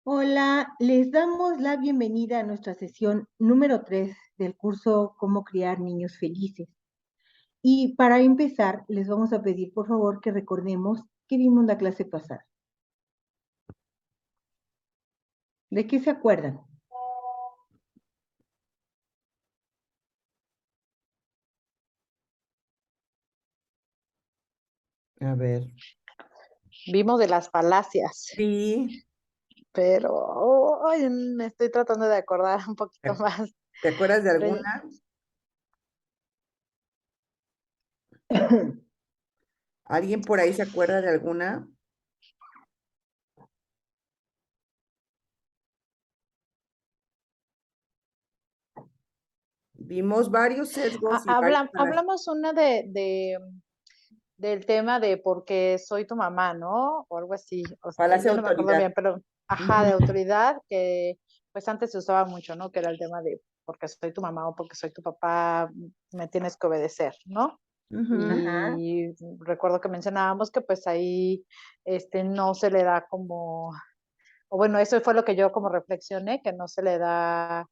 Hola, les damos la bienvenida a nuestra sesión número 3 del curso Cómo criar niños felices. Y para empezar, les vamos a pedir por favor que recordemos qué vimos la clase pasada. ¿De qué se acuerdan? A ver. Vimos de las falacias, Sí. pero me estoy tratando de acordar un poquito más. ¿Te acuerdas de Pero- alguna? ¿Alguien por ahí se acuerda de alguna? Vimos varios sesgos y varias falacias. Hablamos una del tema de porque soy tu mamá, ¿no? O algo así. O sea, Falacia ya de no me acuerdo autoridad. bien, pero de autoridad, que pues antes se usaba mucho, ¿no? Que era el tema de porque soy tu mamá o porque soy tu papá, me tienes que obedecer, ¿no? Ujú. Ajá. Y recuerdo que mencionábamos que pues ahí no se le da como, o bueno, eso fue lo que yo como reflexioné, que no se le da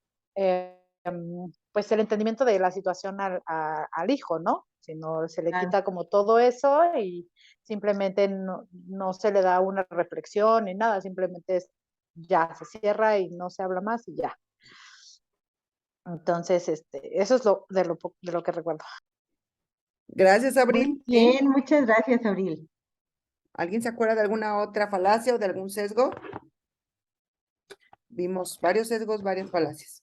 pues el entendimiento de la situación al hijo, ¿no? Sino se le Claro. quita como todo eso y simplemente no se le da una reflexión ni nada, simplemente ya se cierra y no se habla más y ya. Entonces, eso es de lo que recuerdo. Gracias, Muy Abril. Sí. bien, muchas gracias, Abril. ¿Alguien se acuerda de alguna otra falacia o de algún sesgo? Vimos varios sesgos, varias falacias.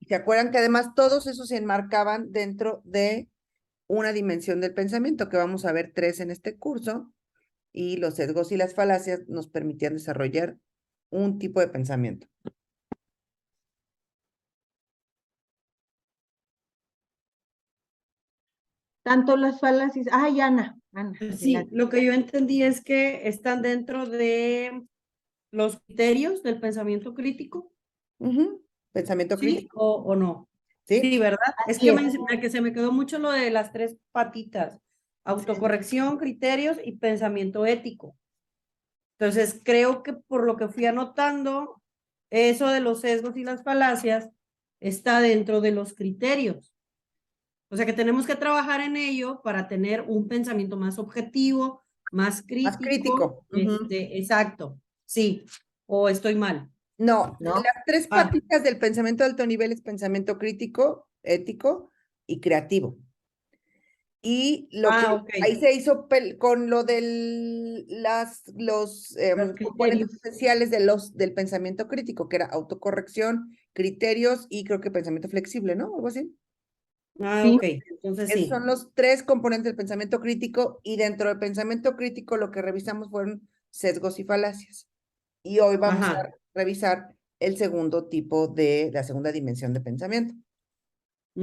¿Se acuerdan que además todos esos se enmarcaban dentro de una dimensión del pensamiento, que vamos a ver 3 en este curso, y los sesgos y las falacias nos permitían desarrollar un tipo de pensamiento? Tanto las falacias. Ay, Ana, Sí, adelante. lo que yo entendí es que están dentro de los criterios del pensamiento crítico, Pensamiento ¿sí? crítico, O no. ¿sí? Sí, ¿verdad? Es Así que es. que se me quedó mucho lo de las 3 patitas: autocorrección, criterios y pensamiento ético. Entonces, creo que por lo que fui anotando, eso de los sesgos y las falacias está dentro de los criterios. O sea que tenemos que trabajar en ello para tener un pensamiento más objetivo, más Más crítico. crítico. Exacto, sí, o estoy mal. No, ¿No? las 3 Ah, patitas del pensamiento de alto nivel es pensamiento crítico, ético y creativo. Y lo que ok, ahí se hizo con lo de los los componentes criterios. esenciales del pensamiento crítico, que era autocorrección, criterios y creo que pensamiento flexible, ¿no? Algo así. Sí. Ok, entonces Esos sí. son los 3 componentes del pensamiento crítico, y dentro del pensamiento crítico lo que revisamos fueron sesgos y falacias. Y hoy vamos Ajá. a revisar el segundo tipo de la segunda dimensión de pensamiento. A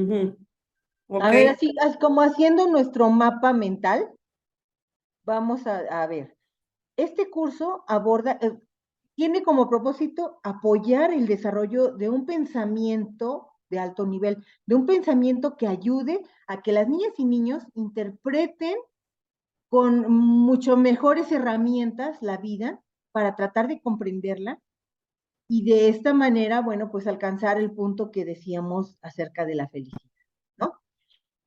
Ok. ver, así como haciendo nuestro mapa mental, vamos a ver. Este curso aborda, tiene como propósito apoyar el desarrollo de un pensamiento de alto nivel, de un pensamiento que ayude a que las niñas y niños interpreten con mucho mejores herramientas la vida para tratar de comprenderla y de esta manera, bueno, pues alcanzar el punto que decíamos acerca de la felicidad, ¿no?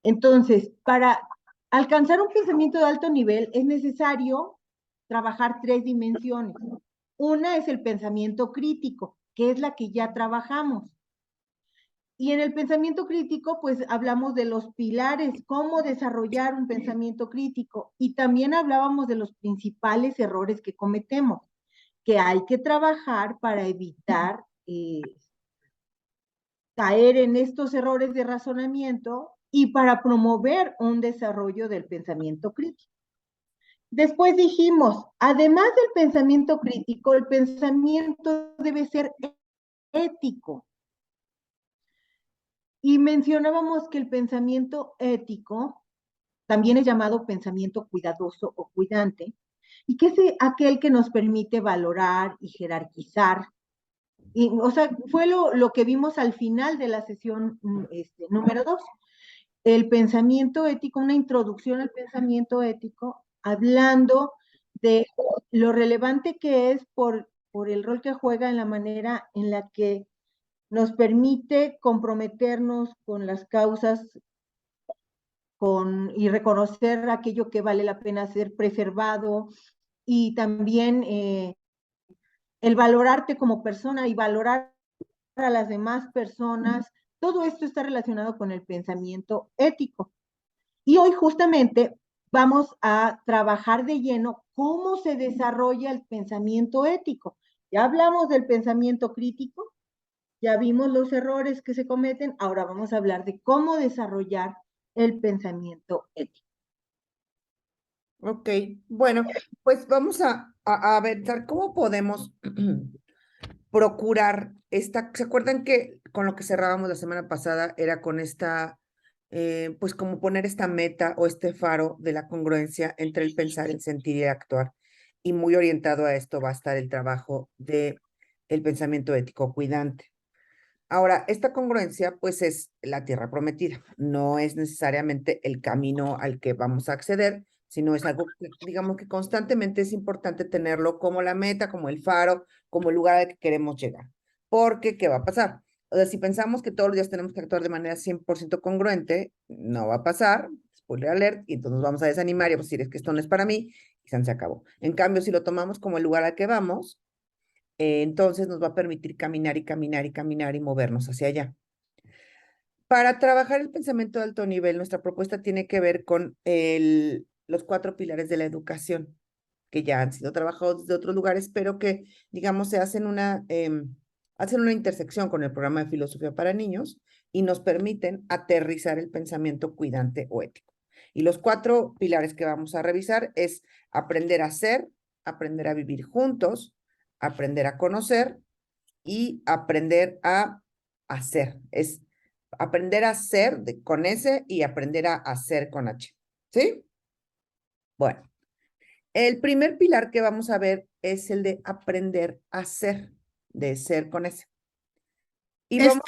Entonces, para alcanzar un pensamiento de alto nivel es necesario trabajar 3 dimensiones. Una es el pensamiento crítico, que es la que ya trabajamos. Y en el pensamiento crítico, pues hablamos de los pilares, cómo desarrollar un pensamiento crítico. Y también hablábamos de los principales errores que cometemos, que hay que trabajar para evitar caer en estos errores de razonamiento y para promover un desarrollo del pensamiento crítico. Después dijimos, además del pensamiento crítico, el pensamiento debe ser ético. Y mencionábamos que el pensamiento ético también es llamado pensamiento cuidadoso o cuidante, y que es aquel que nos permite valorar y jerarquizar. Y, o sea, fue lo que vimos al final de la sesión número 2. El pensamiento ético, una introducción al pensamiento ético, hablando de lo relevante que es por el rol que juega en la manera en la que nos permite comprometernos con las causas y reconocer aquello que vale la pena ser preservado, y también el valorarte como persona y valorar a las demás personas. Todo esto está relacionado con el pensamiento ético. Y hoy justamente vamos a trabajar de lleno cómo se desarrolla el pensamiento ético. Ya hablamos del pensamiento crítico, ya vimos los errores que se cometen, ahora vamos a hablar de cómo desarrollar el pensamiento ético. Ok, bueno, pues vamos a ver cómo podemos procurar esta. ¿Se acuerdan que con lo que cerrábamos la semana pasada era con esta, pues como poner esta meta o este faro de la congruencia entre el pensar, el sentir y el actuar? Y muy orientado a esto va a estar el trabajo de el pensamiento ético cuidante. Ahora, esta congruencia, pues es la tierra prometida, no es necesariamente el camino al que vamos a acceder, sino es algo que, digamos que constantemente es importante tenerlo como la meta, como el faro, como el lugar al que queremos llegar. Porque, ¿qué va a pasar? O sea, si pensamos que todos los días tenemos que actuar de manera 100% congruente, no va a pasar, spoiler alert, y entonces nos vamos a desanimar y vamos a decir, es que esto no es para mí, y se acabó. En cambio, si lo tomamos como el lugar al que vamos, entonces nos va a permitir caminar y caminar y caminar y movernos hacia allá. Para trabajar el pensamiento de alto nivel, nuestra propuesta tiene que ver con los 4 pilares de la educación, que ya han sido trabajados desde otros lugares, pero que, digamos, se hacen hacen una intersección con el programa de filosofía para niños y nos permiten aterrizar el pensamiento cuidante o ético. Y los 4 pilares que vamos a revisar es aprender a ser, aprender a vivir juntos, aprender a conocer y aprender a hacer. Es aprender a ser con S y aprender a hacer con H. ¿Sí? Bueno, el primer pilar que vamos a ver es el de aprender a ser, de ser con S. Y vamos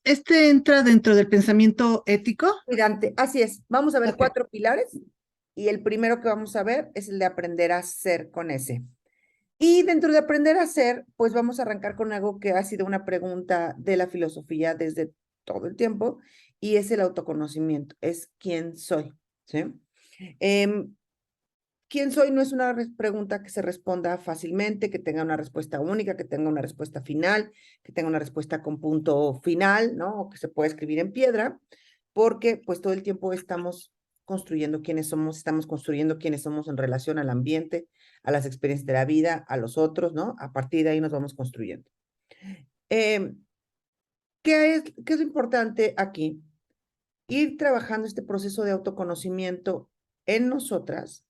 Este entra dentro del pensamiento ético. cuidante. Así es. Vamos a ver Ok. 4 pilares y el primero que vamos a ver es el de aprender a ser con S. Y dentro de aprender a ser, pues vamos a arrancar con algo que ha sido una pregunta de la filosofía desde todo el tiempo, y es el autoconocimiento, es quién soy, ¿sí? ¿Quién soy? No es una pregunta que se responda fácilmente, que tenga una respuesta única, que tenga una respuesta final, que tenga una respuesta con punto final, ¿no? O que se pueda escribir en piedra, porque pues todo el tiempo estamos construyendo quiénes somos, estamos construyendo quiénes somos en relación al ambiente, a las experiencias de la vida, a los otros, ¿no? A partir de ahí nos vamos construyendo. ¿Qué es lo importante aquí? Ir trabajando este proceso de autoconocimiento en nosotras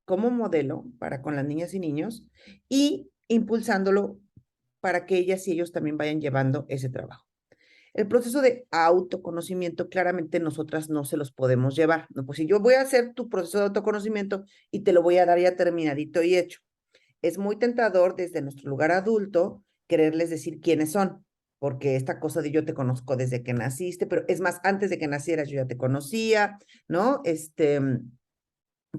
como modelo para con las niñas y niños y impulsándolo para que ellas y ellos también vayan llevando ese trabajo. El proceso de autoconocimiento, claramente nosotras no se los podemos llevar. No, pues si yo voy a hacer tu proceso de autoconocimiento y te lo voy a dar ya terminadito y hecho. Es muy tentador desde nuestro lugar adulto quererles decir quiénes son, porque esta cosa de yo te conozco desde que naciste, pero es más, antes de que nacieras yo ya te conocía, ¿no?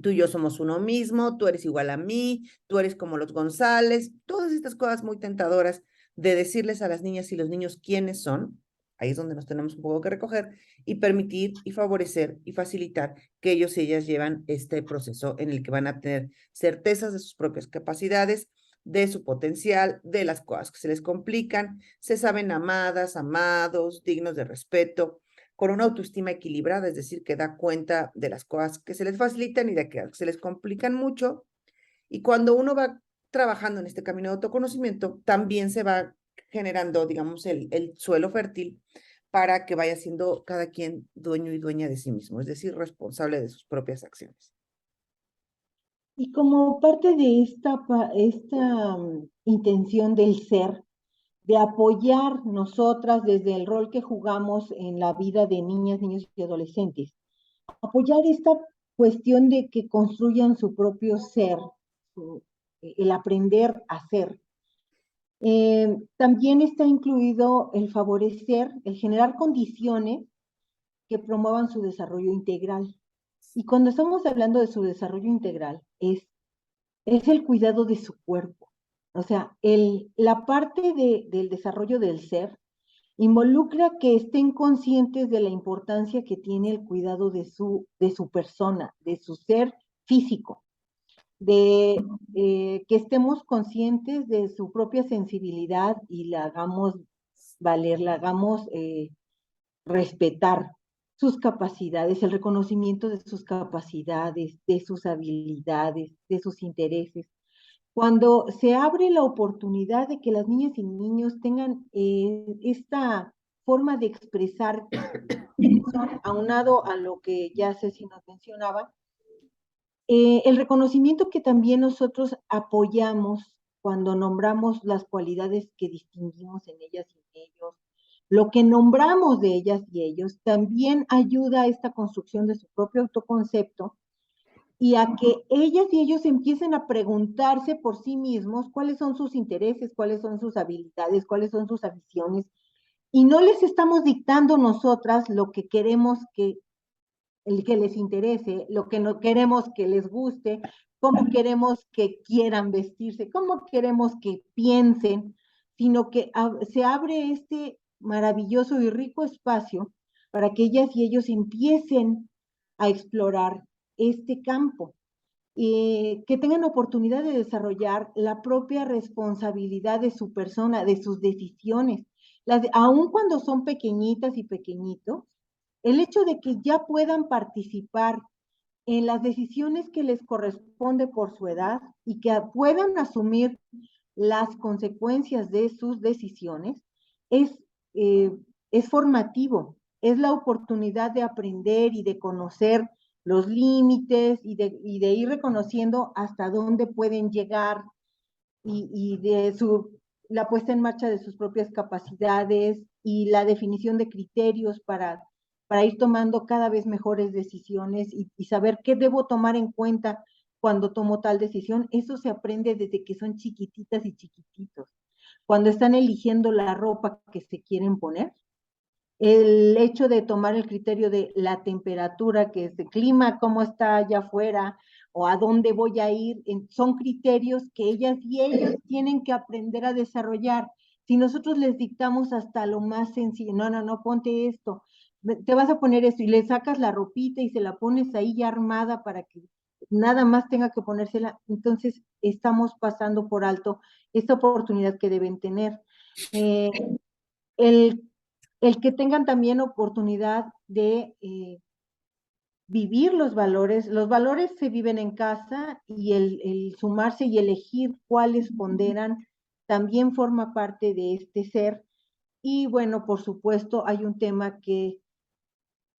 Tú y yo somos uno mismo, tú eres igual a mí, tú eres como los González, todas estas cosas muy tentadoras de decirles a las niñas y los niños quiénes son. Ahí es donde nos tenemos un poco que recoger y permitir y favorecer y facilitar que ellos y ellas llevan este proceso en el que van a tener certezas de sus propias capacidades, de su potencial, de las cosas que se les complican, se saben amadas, amados, dignos de respeto, con una autoestima equilibrada, es decir, que da cuenta de las cosas que se les facilitan y de que se les complican mucho. Y cuando uno va trabajando en este camino de autoconocimiento, también se va generando, digamos, el suelo fértil para que vaya siendo cada quien dueño y dueña de sí mismo, es decir, responsable de sus propias acciones. Y como parte de esta intención del ser, de apoyar nosotras desde el rol que jugamos en la vida de niñas, niños y adolescentes, apoyar esta cuestión de que construyan su propio ser, el aprender a ser. También está incluido el favorecer, el generar condiciones que promuevan su desarrollo integral. Y cuando estamos hablando de su desarrollo integral, es es el cuidado de su cuerpo. O sea, la parte del desarrollo del ser involucra que estén conscientes de la importancia que tiene el cuidado de su persona, de su ser físico, de que estemos conscientes de su propia sensibilidad y la hagamos valer, la hagamos respetar sus capacidades, el reconocimiento de sus capacidades, de sus habilidades, de sus intereses. Cuando se abre la oportunidad de que las niñas y niños tengan esta forma de expresar quiénes son, aunado a lo que ya Ceci nos mencionaba, el reconocimiento que también nosotros apoyamos cuando nombramos las cualidades que distinguimos en ellas y en ellos, lo que nombramos de ellas y ellos, también ayuda a esta construcción de su propio autoconcepto y a que ellas y ellos empiecen a preguntarse por sí mismos cuáles son sus intereses, cuáles son sus habilidades, cuáles son sus aficiones, y no les estamos dictando nosotras lo que queremos que les interese, lo que no queremos que les guste, cómo queremos que quieran vestirse, cómo queremos que piensen, sino que se abre este maravilloso y rico espacio para que ellas y ellos empiecen a explorar este campo y que tengan oportunidad de desarrollar la propia responsabilidad de su persona, de sus decisiones, aun cuando son pequeñitas y pequeñitos, el hecho de que ya puedan participar en las decisiones que les corresponde por su edad y que puedan asumir las consecuencias de sus decisiones es, eh, es formativo, es la oportunidad de aprender y de conocer los límites y de ir reconociendo hasta dónde pueden llegar y de la puesta en marcha de sus propias capacidades y la definición de criterios para ir tomando cada vez mejores decisiones y saber qué debo tomar en cuenta cuando tomo tal decisión. Eso se aprende desde que son chiquititas y chiquititos. Cuando están eligiendo la ropa que se quieren poner, el hecho de tomar el criterio de la temperatura, que es el clima, cómo está allá afuera, o a dónde voy a ir, son criterios que ellas y ellos tienen que aprender a desarrollar. Si nosotros les dictamos hasta lo más sencillo, no, ponte esto, te vas a poner esto, y le sacas la ropita y se la pones ahí ya armada para que nada más tenga que ponérsela, entonces estamos pasando por alto esta oportunidad que deben tener. El que tengan también oportunidad de vivir los valores se viven en casa y el sumarse y elegir cuáles ponderan también forma parte de este ser. Y bueno, por supuesto, hay un tema que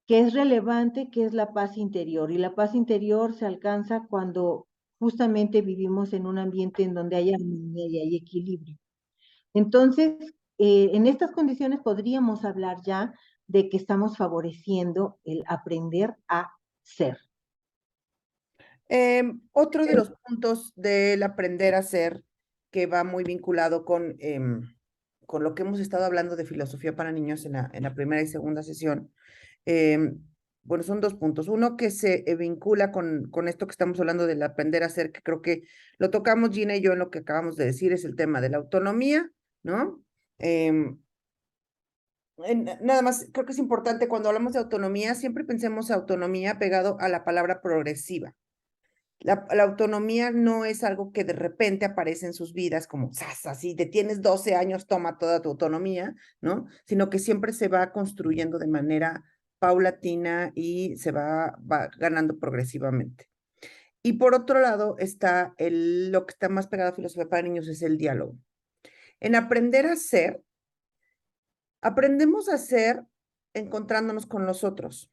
es relevante, que es la paz interior. Y la paz interior se alcanza cuando justamente vivimos en un ambiente en donde hay armonía y hay equilibrio. Entonces, en estas condiciones podríamos hablar ya de que estamos favoreciendo el aprender a ser. Otro de los puntos del aprender a ser, que va muy vinculado con lo que hemos estado hablando de filosofía para niños en la primera y segunda sesión, bueno, son dos puntos. Uno que se vincula con esto que estamos hablando del aprender a ser, que creo que lo tocamos Gina y yo en lo que acabamos de decir, es el tema de la autonomía, ¿no? Nada más, creo que es importante cuando hablamos de autonomía, siempre pensemos autonomía pegado a la palabra progresiva. La autonomía no es algo que de repente aparece en sus vidas como, así te tienes 12 años, toma toda tu autonomía, ¿no? Sino que siempre se va construyendo de manera paulatina y se va ganando progresivamente. Y por otro lado está lo que está más pegado a filosofía para niños, es el diálogo. En aprender a ser, aprendemos a ser encontrándonos con los otros.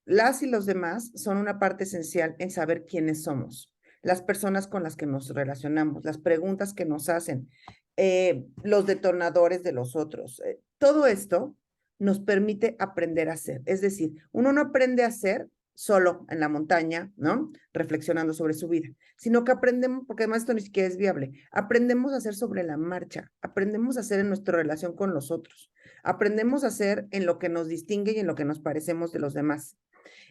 Las y los demás son una parte esencial en saber quiénes somos, las personas con las que nos relacionamos, las preguntas que nos hacen, los detonadores de los otros. Todo esto nos permite aprender a ser. Es decir, uno no aprende a ser solo en la montaña, ¿no? Reflexionando sobre su vida, sino que aprendemos, porque además esto ni siquiera es viable, aprendemos a hacer sobre la marcha, aprendemos a hacer en nuestra relación con los otros, aprendemos a hacer en lo que nos distingue y en lo que nos parecemos de los demás.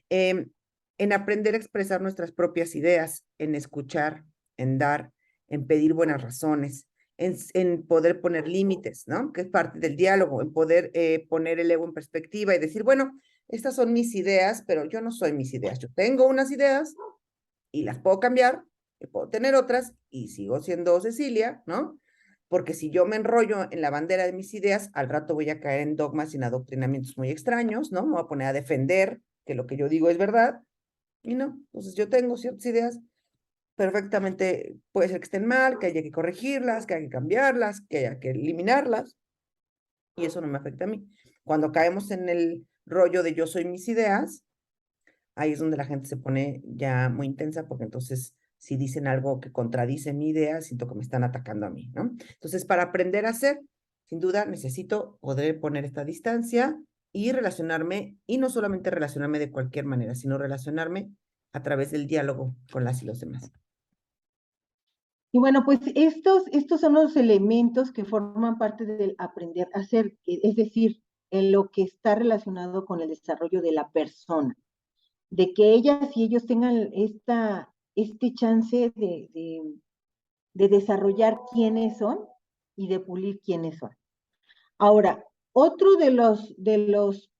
En aprender a expresar nuestras propias ideas, en escuchar, en dar, en pedir buenas razones, en poder poner límites, ¿no? Que es parte del diálogo, en poder poner el ego en perspectiva y decir, bueno, estas son mis ideas, pero yo no soy mis ideas. Yo tengo unas ideas y las puedo cambiar, y puedo tener otras y sigo siendo Cecilia, ¿no? Porque si yo me enrollo en la bandera de mis ideas, al rato voy a caer en dogmas y en adoctrinamientos muy extraños, ¿no? Me voy a poner a defender que lo que yo digo es verdad y no. Entonces yo tengo ciertas ideas, perfectamente puede ser que estén mal, que haya que corregirlas, que haya que cambiarlas, que haya que eliminarlas y eso no me afecta a mí. Cuando caemos en el rollo de yo soy mis ideas, ahí es donde la gente se pone ya muy intensa porque entonces si dicen algo que contradice mi idea, siento que me están atacando a mí, ¿no? Entonces, para aprender a hacer, sin duda, necesito poder poner esta distancia y relacionarme, y no solamente relacionarme de cualquier manera, sino relacionarme a través del diálogo con las y los demás. Y bueno, pues estos son los elementos que forman parte del aprender a hacer, es decir, en lo que está relacionado con el desarrollo de la persona, de que ellas y ellos tengan este chance de desarrollar quiénes son y de pulir quiénes son. Ahora, otro de los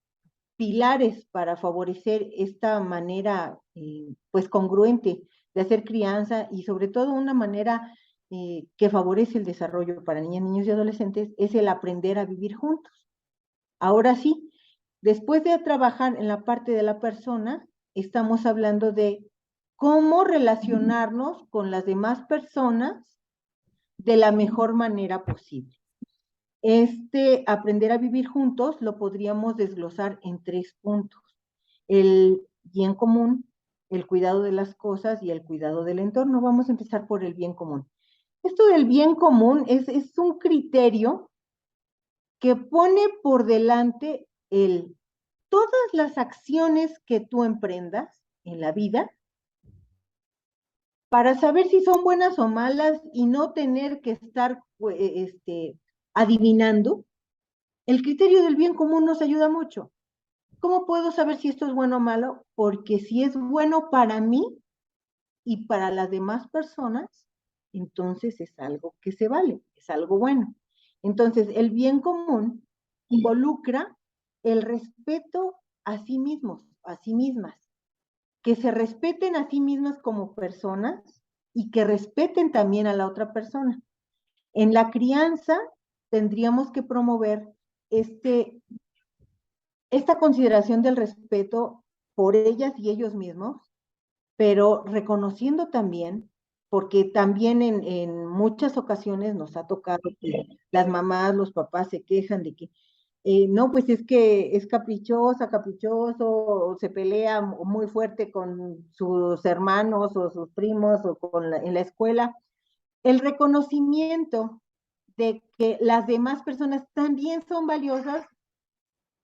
pilares para favorecer esta manera, pues, congruente de hacer crianza y sobre todo una manera que favorece el desarrollo para niñas, niños y adolescentes es el aprender a vivir juntos. Ahora sí, después de trabajar en la parte de la persona, estamos hablando de cómo relacionarnos con las demás personas de la mejor manera posible. Este aprender a vivir juntos lo podríamos desglosar en 3 puntos: el bien común, el cuidado de las cosas y el cuidado del entorno. Vamos a empezar por el bien común. Esto del bien común es un criterio que pone por delante todas las acciones que tú emprendas en la vida para saber si son buenas o malas y no tener que estar adivinando. El criterio del bien común nos ayuda mucho. ¿Cómo puedo saber si esto es bueno o malo? Porque si es bueno para mí y para las demás personas, entonces es algo que se vale, es algo bueno. Entonces, el bien común involucra el respeto a sí mismos, a sí mismas, que se respeten a sí mismas como personas y que respeten también a la otra persona. En la crianza tendríamos que promover esta consideración del respeto por ellas y ellos mismos, pero reconociendo también, porque también en muchas ocasiones nos ha tocado que las mamás, los papás se quejan de que, no, pues es que es caprichosa, caprichoso, o se pelea muy fuerte con sus hermanos o sus primos o en la escuela. El reconocimiento de que las demás personas también son valiosas.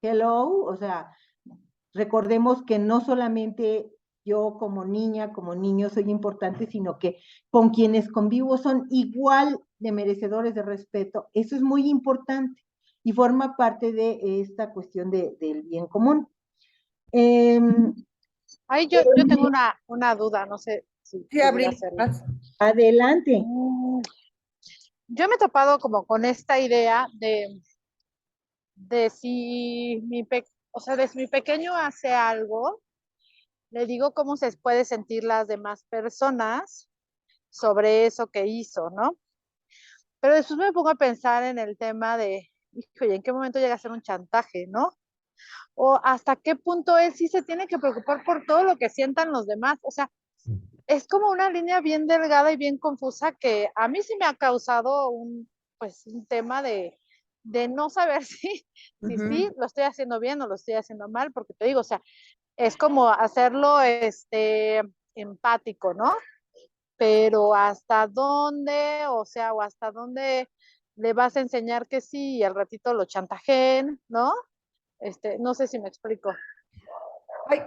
Hello, o sea, recordemos que no solamente yo como niña, como niño soy importante, sino que con quienes convivo son igual de merecedores de respeto. Eso es muy importante y forma parte de esta cuestión del bien común. Ay, yo tengo una duda, no sé si Sí, pudiera Abril, hacerlo. vas. Adelante. Yo me he topado como con esta idea de si o sea, de si mi pequeño hace algo, le digo cómo se puede sentir las demás personas sobre eso que hizo, ¿no? Pero después me pongo a pensar en el tema de, híjole, ¿en qué momento llega a ser un chantaje, no? O hasta qué punto él sí se tiene que preocupar por todo lo que sientan los demás. O sea, es como una línea bien delgada y bien confusa que a mí sí me ha causado pues, un tema de no saber si lo estoy haciendo bien o lo estoy haciendo mal, porque te digo, o sea, es como hacerlo empático, ¿no? Pero hasta dónde, o sea, o hasta dónde le vas a enseñar que sí y al ratito lo chantajeen, ¿no? No sé si me explico. Hay,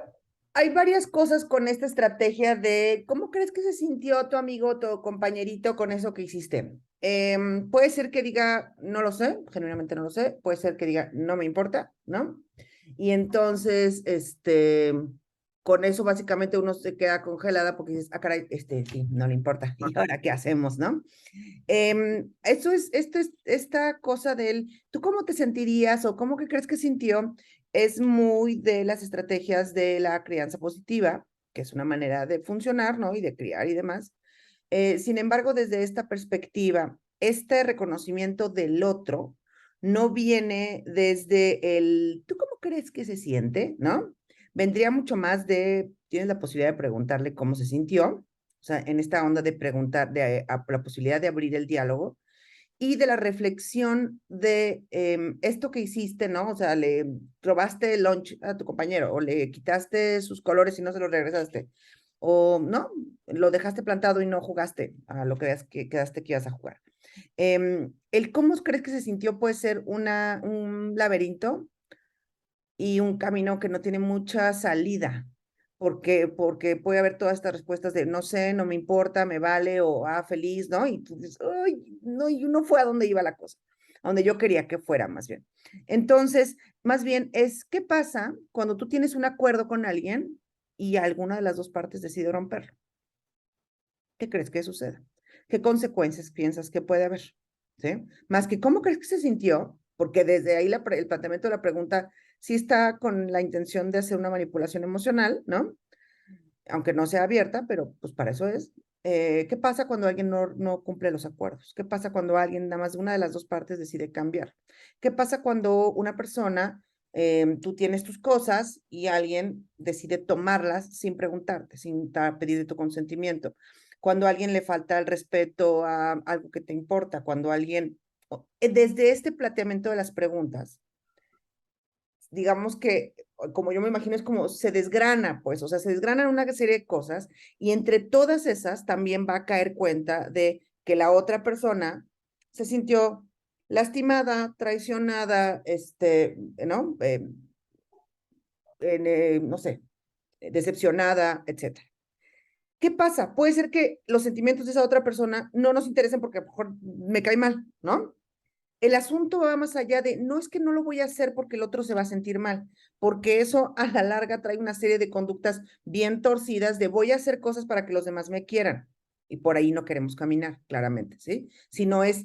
hay varias cosas con esta estrategia de cómo crees que se sintió tu amigo, tu compañerito con eso que hiciste. Puede ser que diga, no lo sé, generalmente no lo sé, puede ser que diga, no me importa, ¿no? Y entonces, con eso básicamente uno se queda congelada porque dices, ah, caray, sí, no le importa. ¿Y ahora qué hacemos, no? Esta cosa del, ¿tú cómo te sentirías o cómo que crees que sintió? Es muy de las estrategias de la crianza positiva, que es una manera de funcionar, ¿no? Y de criar y demás. Sin embargo, desde esta perspectiva, este reconocimiento del otro no viene desde el, ¿tú cómo crees que se siente? ¿No? Vendría mucho más de, tienes la posibilidad de preguntarle cómo se sintió, o sea, en esta onda de preguntar, de la posibilidad de abrir el diálogo y de la reflexión de esto que hiciste, ¿no? O sea, le robaste el lunch a tu compañero o le quitaste sus colores y no se los regresaste. O no, lo dejaste plantado y no jugaste a lo que quedaste que ibas a jugar. El cómo crees que se sintió puede ser un laberinto y un camino que no tiene mucha salida, porque puede haber todas estas respuestas de no sé, no me importa, me vale, o feliz, ¿no? Y tú dices, ay, no, y no fue a donde iba la cosa, a donde yo quería que fuera, más bien. Entonces, más bien es, ¿qué pasa cuando tú tienes un acuerdo con alguien y alguna de las dos partes decide romperlo? ¿Qué crees que suceda? ¿Qué consecuencias piensas que puede haber? ¿Sí? Más que cómo crees que se sintió, porque desde ahí el planteamiento de la pregunta sí está con la intención de hacer una manipulación emocional, ¿no? Aunque no sea abierta, pero pues para eso es. ¿Qué pasa cuando alguien no cumple los acuerdos? ¿Qué pasa cuando alguien, nada más de una de las dos partes, decide cambiar? ¿Qué pasa cuando una persona, tú tienes tus cosas y alguien decide tomarlas sin preguntarte, sin pedir tu consentimiento? Cuando a alguien le falta el respeto a algo que te importa, cuando alguien, desde este planteamiento de las preguntas, digamos que, como yo me imagino, es como se desgrana, pues, o sea, se desgranan una serie de cosas y entre todas esas también va a caer cuenta de que la otra persona se sintió lastimada, traicionada, ¿no? No sé, decepcionada, etcétera. ¿Qué pasa? Puede ser que los sentimientos de esa otra persona no nos interesen porque a lo mejor me cae mal, ¿no? El asunto va más allá de, no es que no lo voy a hacer porque el otro se va a sentir mal, porque eso a la larga trae una serie de conductas bien torcidas de voy a hacer cosas para que los demás me quieran. Y por ahí no queremos caminar, claramente, ¿sí? Sino es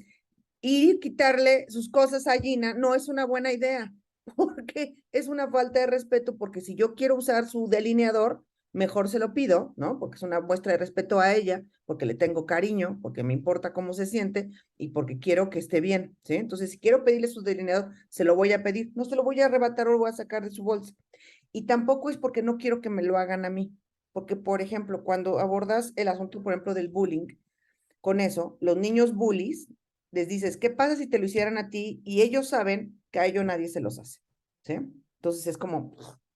ir y quitarle sus cosas a Gina, no es una buena idea, porque es una falta de respeto, porque si yo quiero usar su delineador, mejor se lo pido, ¿no? Porque es una muestra de respeto a ella, porque le tengo cariño, porque me importa cómo se siente y porque quiero que esté bien, ¿sí? Entonces, si quiero pedirle su delineador, se lo voy a pedir, no se lo voy a arrebatar o lo voy a sacar de su bolsa. Y tampoco es porque no quiero que me lo hagan a mí, porque, por ejemplo, cuando abordas el asunto, por ejemplo, del bullying, con eso, los niños bullies, les dices, ¿qué pasa si te lo hicieran a ti? Y ellos saben que a ellos nadie se los hace, ¿sí? Entonces es como,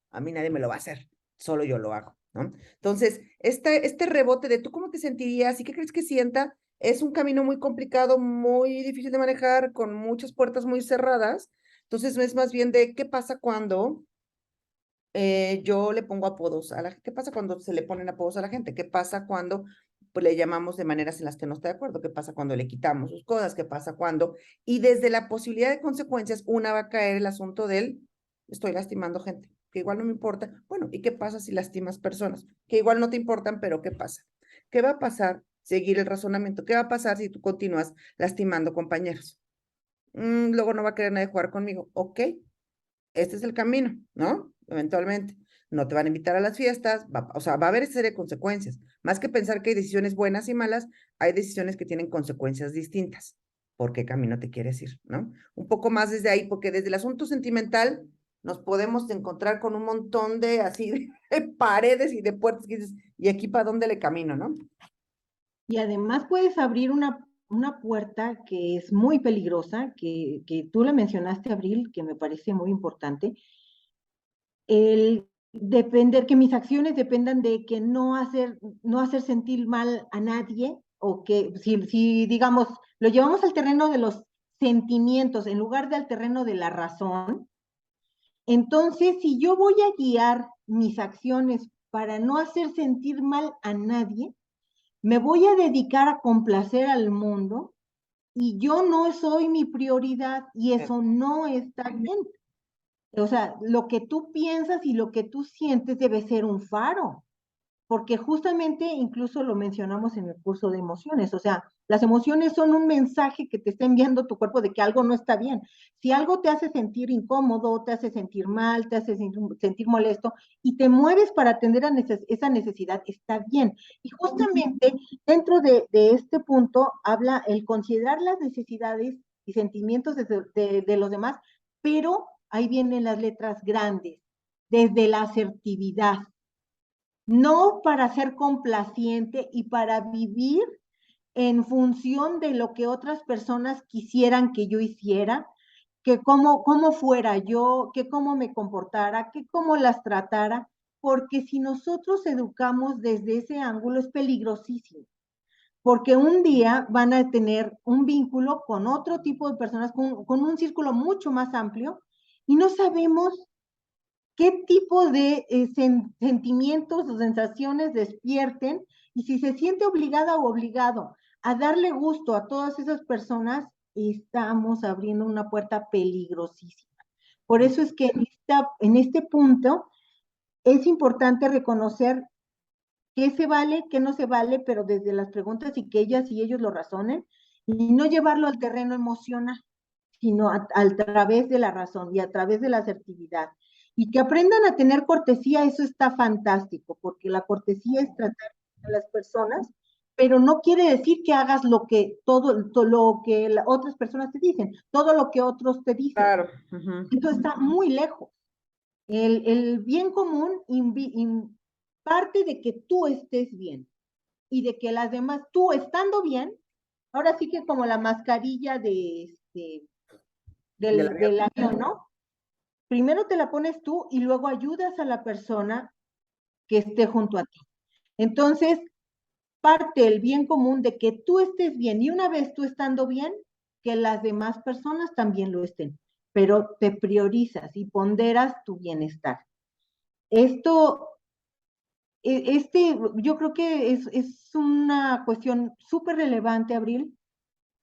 a mí nadie me lo va a hacer, solo yo lo hago, ¿no? Entonces, este rebote de tú cómo te sentirías y qué crees que sienta, es un camino muy complicado, muy difícil de manejar, con muchas puertas muy cerradas. Entonces, es más bien de qué pasa cuando yo le pongo apodos a la gente. ¿Qué pasa cuando se le ponen apodos a la gente? ¿Qué pasa cuando pues, le llamamos de maneras en las que no está de acuerdo? ¿Qué pasa cuando le quitamos sus cosas? ¿Qué pasa cuando? Y desde la posibilidad de consecuencias, una va a caer el asunto del estoy lastimando gente, que igual no me importa. Bueno, ¿y qué pasa si lastimas personas? Que igual no te importan, pero ¿qué pasa? ¿Qué va a pasar? Seguir el razonamiento. ¿Qué va a pasar si tú continúas lastimando compañeros? Luego no va a querer nadie jugar conmigo. Ok, este es el camino, ¿no? Eventualmente. No te van a invitar a las fiestas, o sea, va a haber esa serie de consecuencias. Más que pensar que hay decisiones buenas y malas, hay decisiones que tienen consecuencias distintas. ¿Por qué camino te quieres ir, no? Un poco más desde ahí, porque desde el asunto sentimental nos podemos encontrar con un montón de así de paredes y de puertas que dices, ¿y aquí para dónde le camino, no? Y además puedes abrir una puerta que es muy peligrosa, que tú la mencionaste, Abril, que me parece muy importante, el depender, que mis acciones dependan de que no hacer sentir mal a nadie, o que si digamos, lo llevamos al terreno de los sentimientos en lugar del terreno de la razón, entonces si yo voy a guiar mis acciones para no hacer sentir mal a nadie, me voy a dedicar a complacer al mundo y yo no soy mi prioridad y eso no está bien. O sea, lo que tú piensas y lo que tú sientes debe ser un faro, porque justamente incluso lo mencionamos en el curso de emociones, o sea, las emociones son un mensaje que te está enviando tu cuerpo de que algo no está bien. Si algo te hace sentir incómodo, te hace sentir mal, te hace sentir molesto y te mueves para atender a esa necesidad, está bien. Y justamente dentro de este punto habla el considerar las necesidades y sentimientos de los demás, pero ahí vienen las letras grandes, desde la asertividad, no para ser complaciente y para vivir en función de lo que otras personas quisieran que yo hiciera, que cómo fuera yo, que cómo me comportara, que cómo las tratara, porque si nosotros educamos desde ese ángulo es peligrosísimo, porque un día van a tener un vínculo con otro tipo de personas, con un círculo mucho más amplio, y no sabemos qué tipo de sentimientos o sensaciones despierten, y si se siente obligada o obligado a darle gusto a todas esas personas, estamos abriendo una puerta peligrosísima. Por eso es que en este punto es importante reconocer qué se vale, qué no se vale, pero desde las preguntas y que ellas y ellos lo razonen, y no llevarlo al terreno emocional, sino a través de la razón y a través de la asertividad. Y que aprendan a tener cortesía, eso está fantástico, porque la cortesía es tratar a las personas, pero no quiere decir que hagas todo lo que otras personas te dicen, todo lo que otros te dicen. Claro. Eso está muy lejos. El bien común parte de que tú estés bien y de que las demás, tú estando bien, ahora sí que como la mascarilla del avión, ¿no? Primero te la pones tú y luego ayudas a la persona que esté junto a ti. Entonces, parte el bien común de que tú estés bien y una vez tú estando bien, que las demás personas también lo estén, pero te priorizas y ponderas tu bienestar. Esto, yo creo que es una cuestión súper relevante, Abril,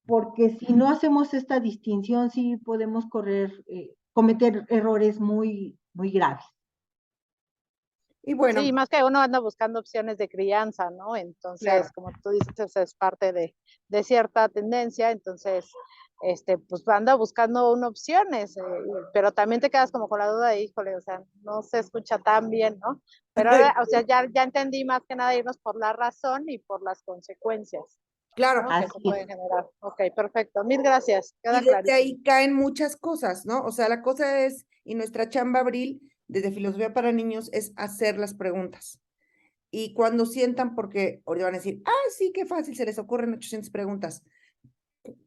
porque si no hacemos esta distinción, sí podemos cometer errores muy, muy graves. Y bueno, Sí, más que uno anda buscando opciones de crianza, ¿no? Entonces, claro. como tú dices, es parte de cierta tendencia, entonces, pues anda buscando una opciones, pero también te quedas como con la duda de, híjole, o sea, no se escucha tan bien, ¿no? Pero ahora, o sea, ya entendí más que nada irnos por la razón y por las consecuencias, Claro. ¿no? Que se Así es. pueden generar. Ok, perfecto. Mil gracias. Y Queda desde clarísimo. ahí caen muchas cosas, ¿no? O sea, la cosa es, y nuestra chamba, Abril, desde Filosofía para Niños, es hacer las preguntas. Y cuando sientan, porque ahorita van a decir, ah, sí, qué fácil, se les ocurren 800 preguntas.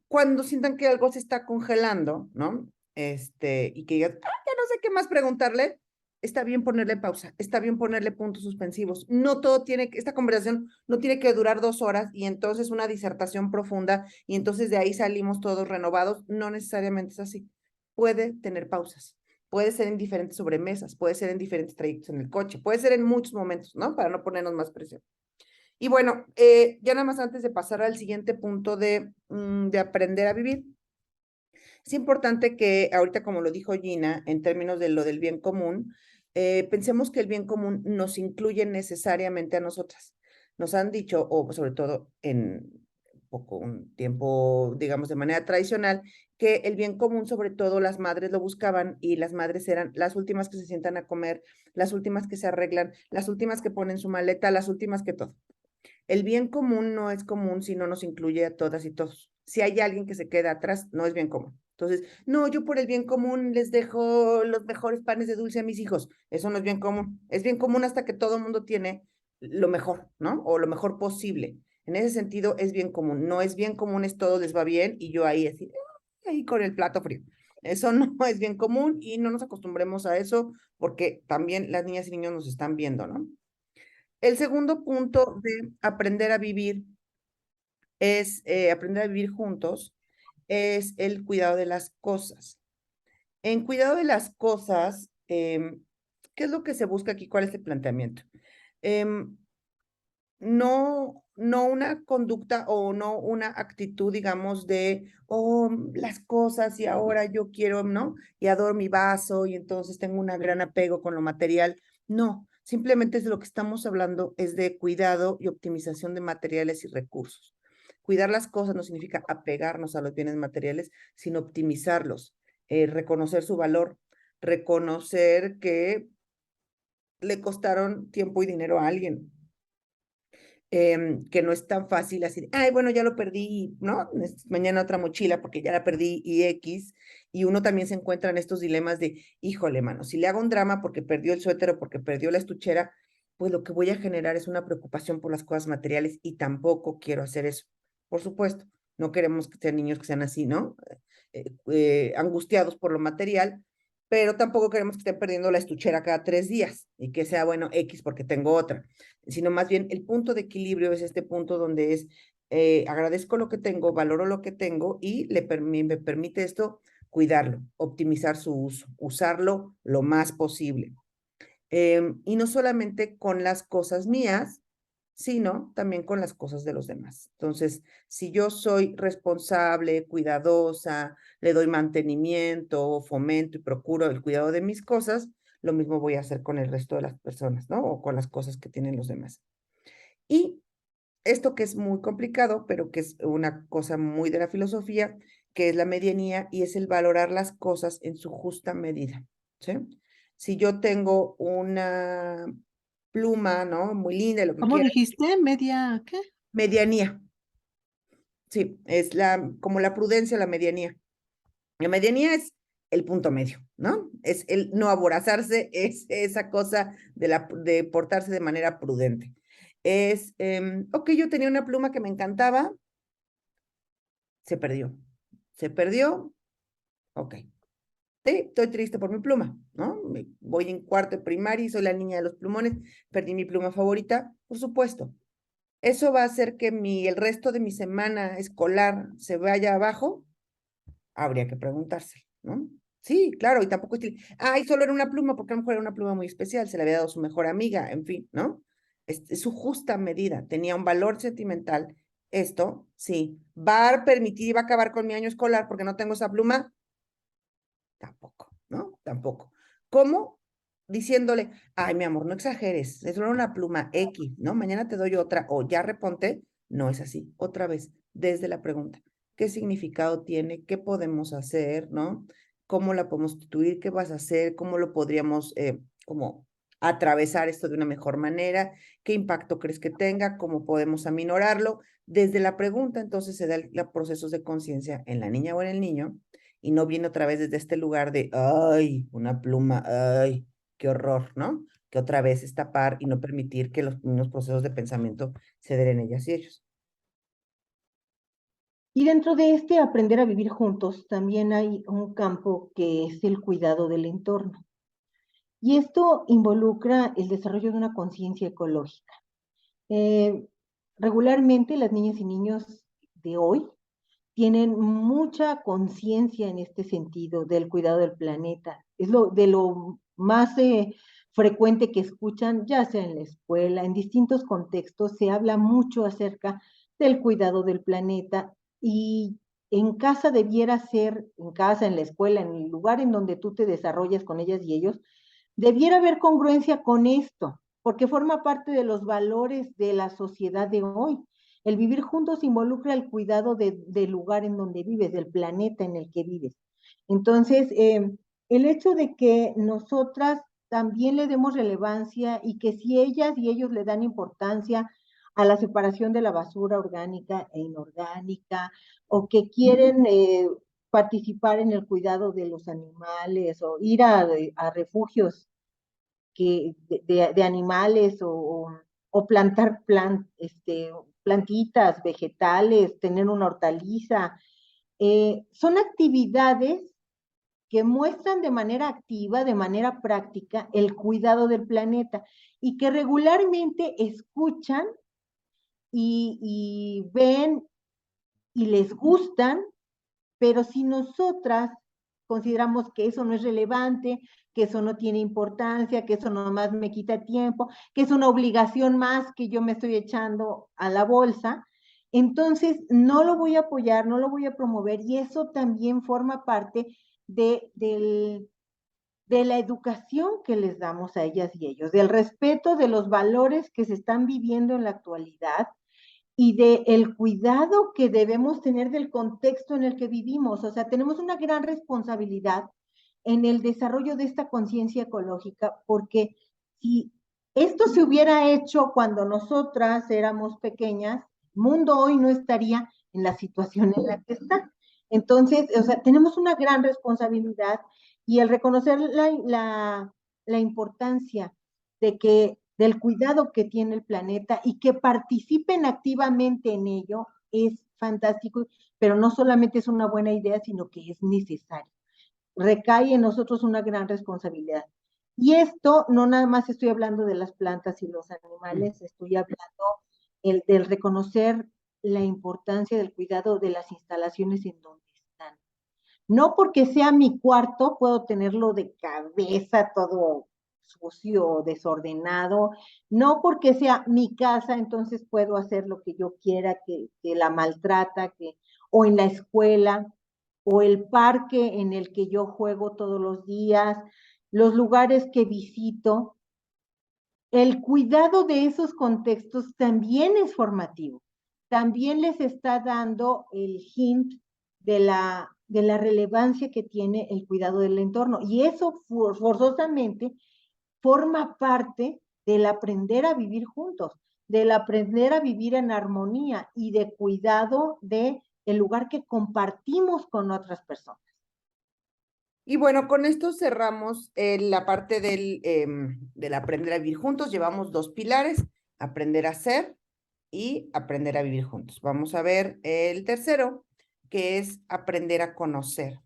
Cuando sientan que algo se está congelando, ¿no? Y que digan, ah, ya no sé qué más preguntarle, está bien ponerle pausa, está bien ponerle puntos suspensivos. No todo esta conversación no tiene que durar 2 horas y entonces una disertación profunda y entonces de ahí salimos todos renovados. No necesariamente es así. Puede tener pausas. Puede ser en diferentes sobremesas, puede ser en diferentes trayectos en el coche, puede ser en muchos momentos, ¿no? Para no ponernos más presión. Y bueno, ya nada más antes de pasar al siguiente punto de aprender a vivir, es importante que ahorita, como lo dijo Gina, en términos de lo del bien común, pensemos que el bien común nos incluye necesariamente a nosotras. Nos han dicho, o sobre todo en un tiempo, digamos, de manera tradicional, que el bien común, sobre todo las madres lo buscaban y las madres eran las últimas que se sientan a comer, las últimas que se arreglan, las últimas que ponen su maleta, las últimas que todo. El bien común no es común si no nos incluye a todas y todos. Si hay alguien que se queda atrás, no es bien común. Entonces, no, yo por el bien común les dejo los mejores panes de dulce a mis hijos. Eso no es bien común. Es bien común hasta que todo el mundo tiene lo mejor, ¿no? O lo mejor posible. En ese sentido, es bien común. No es bien común, es todo les va bien y yo ahí así, ahí con el plato frío. Eso no es bien común y no nos acostumbremos a eso porque también las niñas y niños nos están viendo, ¿no? El segundo punto de aprender a vivir es aprender a vivir juntos, es el cuidado de las cosas. En cuidado de las cosas, ¿qué es lo que se busca aquí? ¿Cuál es el planteamiento? no una conducta o no una actitud, digamos, de, oh, las cosas y ahora yo quiero, ¿no? Y adoro mi vaso y entonces tengo un gran apego con lo material. No, simplemente es de lo que estamos hablando, es de cuidado y optimización de materiales y recursos. Cuidar las cosas no significa apegarnos a los bienes materiales, sino optimizarlos, reconocer su valor, reconocer que le costaron tiempo y dinero a alguien, que no es tan fácil así, ay, bueno, ya lo perdí, ¿no? Mañana otra mochila porque ya la perdí y X, y uno también se encuentra en estos dilemas de, híjole, mano, si le hago un drama porque perdió el suéter o porque perdió la estuchera, pues lo que voy a generar es una preocupación por las cosas materiales y tampoco quiero hacer eso. Por supuesto, no queremos que sean niños que sean así, ¿no? Angustiados por lo material, pero tampoco queremos que estén perdiendo la estuchera cada 3 días y que sea, bueno, X porque tengo otra, sino más bien el punto de equilibrio es este punto donde es, agradezco lo que tengo, valoro lo que tengo y me permite esto cuidarlo, optimizar su uso, usarlo lo más posible. Y no solamente con las cosas mías, sino también con las cosas de los demás. Entonces, si yo soy responsable, cuidadosa, le doy mantenimiento, fomento y procuro el cuidado de mis cosas, lo mismo voy a hacer con el resto de las personas, ¿no? O con las cosas que tienen los demás. Y esto que es muy complicado, pero que es una cosa muy de la filosofía, que es la medianía y es el valorar las cosas en su justa medida, ¿sí? Si yo tengo una pluma, ¿no? Muy linda, lo que ¿Cómo quiera. dijiste? ¿Media qué? Medianía, sí, es como la prudencia, la medianía. La medianía es el punto medio, ¿no? Es el no aborazarse, es esa cosa de portarse de manera prudente. Es, ok, yo tenía una pluma que me encantaba, se perdió. Se perdió, ok. Sí, estoy triste por mi pluma, ¿no? Voy en cuarto de primaria y soy la niña de los plumones, perdí mi pluma favorita, por supuesto. ¿Eso va a hacer que el resto de mi semana escolar se vaya abajo? Habría que preguntarse, ¿no? Sí, claro, y tampoco es que, ay, solo era una pluma, porque a lo mejor era una pluma muy especial, se le había dado su mejor amiga, en fin, ¿no? Es su justa medida, tenía un valor sentimental. Esto, sí, ¿va a permitir y va a acabar con mi año escolar porque no tengo esa pluma? Tampoco, ¿no? Tampoco. ¿Cómo? Diciéndole, ay, mi amor, no exageres, es solo una pluma X, ¿no? Mañana te doy otra, o ya reponte. No es así. Otra vez, desde la pregunta, ¿qué significado tiene? ¿Qué podemos hacer? ¿No? ¿Cómo la podemos sustituir? ¿Qué vas a hacer? ¿Cómo lo podríamos, como atravesar esto de una mejor manera? ¿Qué impacto crees que tenga? ¿Cómo podemos aminorarlo? Desde la pregunta, entonces, se dan los procesos de conciencia en la niña o en el niño, y no viene otra vez desde este lugar de, ay, una pluma, ay, qué horror, ¿no? Que otra vez es tapar y no permitir que los mismos procesos de pensamiento se den en ellas y ellos. Y dentro de este aprender a vivir juntos, también hay un campo que es el cuidado del entorno. Y esto involucra el desarrollo de una conciencia ecológica. Eh, Regularmente las niñas y niños de hoy tienen mucha conciencia en este sentido del cuidado del planeta. Es de lo más frecuente que escuchan, ya sea en la escuela, en distintos contextos, se habla mucho acerca del cuidado del planeta y en casa debiera ser, en casa, en la escuela, en el lugar en donde tú te desarrollas con ellas y ellos, debiera haber congruencia con esto, porque forma parte de los valores de la sociedad de hoy. El vivir juntos involucra el cuidado del lugar en donde vives, del planeta en el que vives. Entonces, el hecho de que nosotras también le demos relevancia y que si ellas y ellos le dan importancia a la separación de la basura orgánica e inorgánica, o que quieren participar en el cuidado de los animales o ir a refugios de animales o plantar plantitas, vegetales, tener una hortaliza. Son actividades que muestran de manera activa, de manera práctica, el cuidado del planeta y que regularmente escuchan y ven y les gustan, pero si nosotras consideramos que eso no es relevante, que eso no tiene importancia, que eso nomás me quita tiempo, que es una obligación más que yo me estoy echando a la bolsa. Entonces, no lo voy a apoyar, no lo voy a promover, y eso también forma parte de la educación que les damos a ellas y ellos, del respeto de los valores que se están viviendo en la actualidad y del cuidado que debemos tener del contexto en el que vivimos. O sea, tenemos una gran responsabilidad en el desarrollo de esta conciencia ecológica, porque si esto se hubiera hecho cuando nosotras éramos pequeñas, el mundo hoy no estaría en la situación en la que está. Entonces, o sea, tenemos una gran responsabilidad, y el reconocer la importancia del cuidado que tiene el planeta y que participen activamente en ello es fantástico, pero no solamente es una buena idea, sino que es necesario. Recae en nosotros una gran responsabilidad. Y esto no nada más estoy hablando de las plantas y los animales, estoy hablando del reconocer la importancia del cuidado de las instalaciones en donde están. No porque sea mi cuarto puedo tenerlo de cabeza todo sucio, desordenado, no porque sea mi casa entonces puedo hacer lo que yo quiera, que la maltrata, o en la escuela, o el parque en el que yo juego todos los días, los lugares que visito. El cuidado de esos contextos también es formativo, también les está dando el hint de la relevancia que tiene el cuidado del entorno, y eso forzosamente forma parte del aprender a vivir juntos, del aprender a vivir en armonía y de cuidado de el lugar que compartimos con otras personas. Y bueno, con esto cerramos la parte del aprender a vivir juntos. Llevamos 2 pilares, aprender a ser y aprender a vivir juntos. Vamos a ver el tercero, que es aprender a conocer.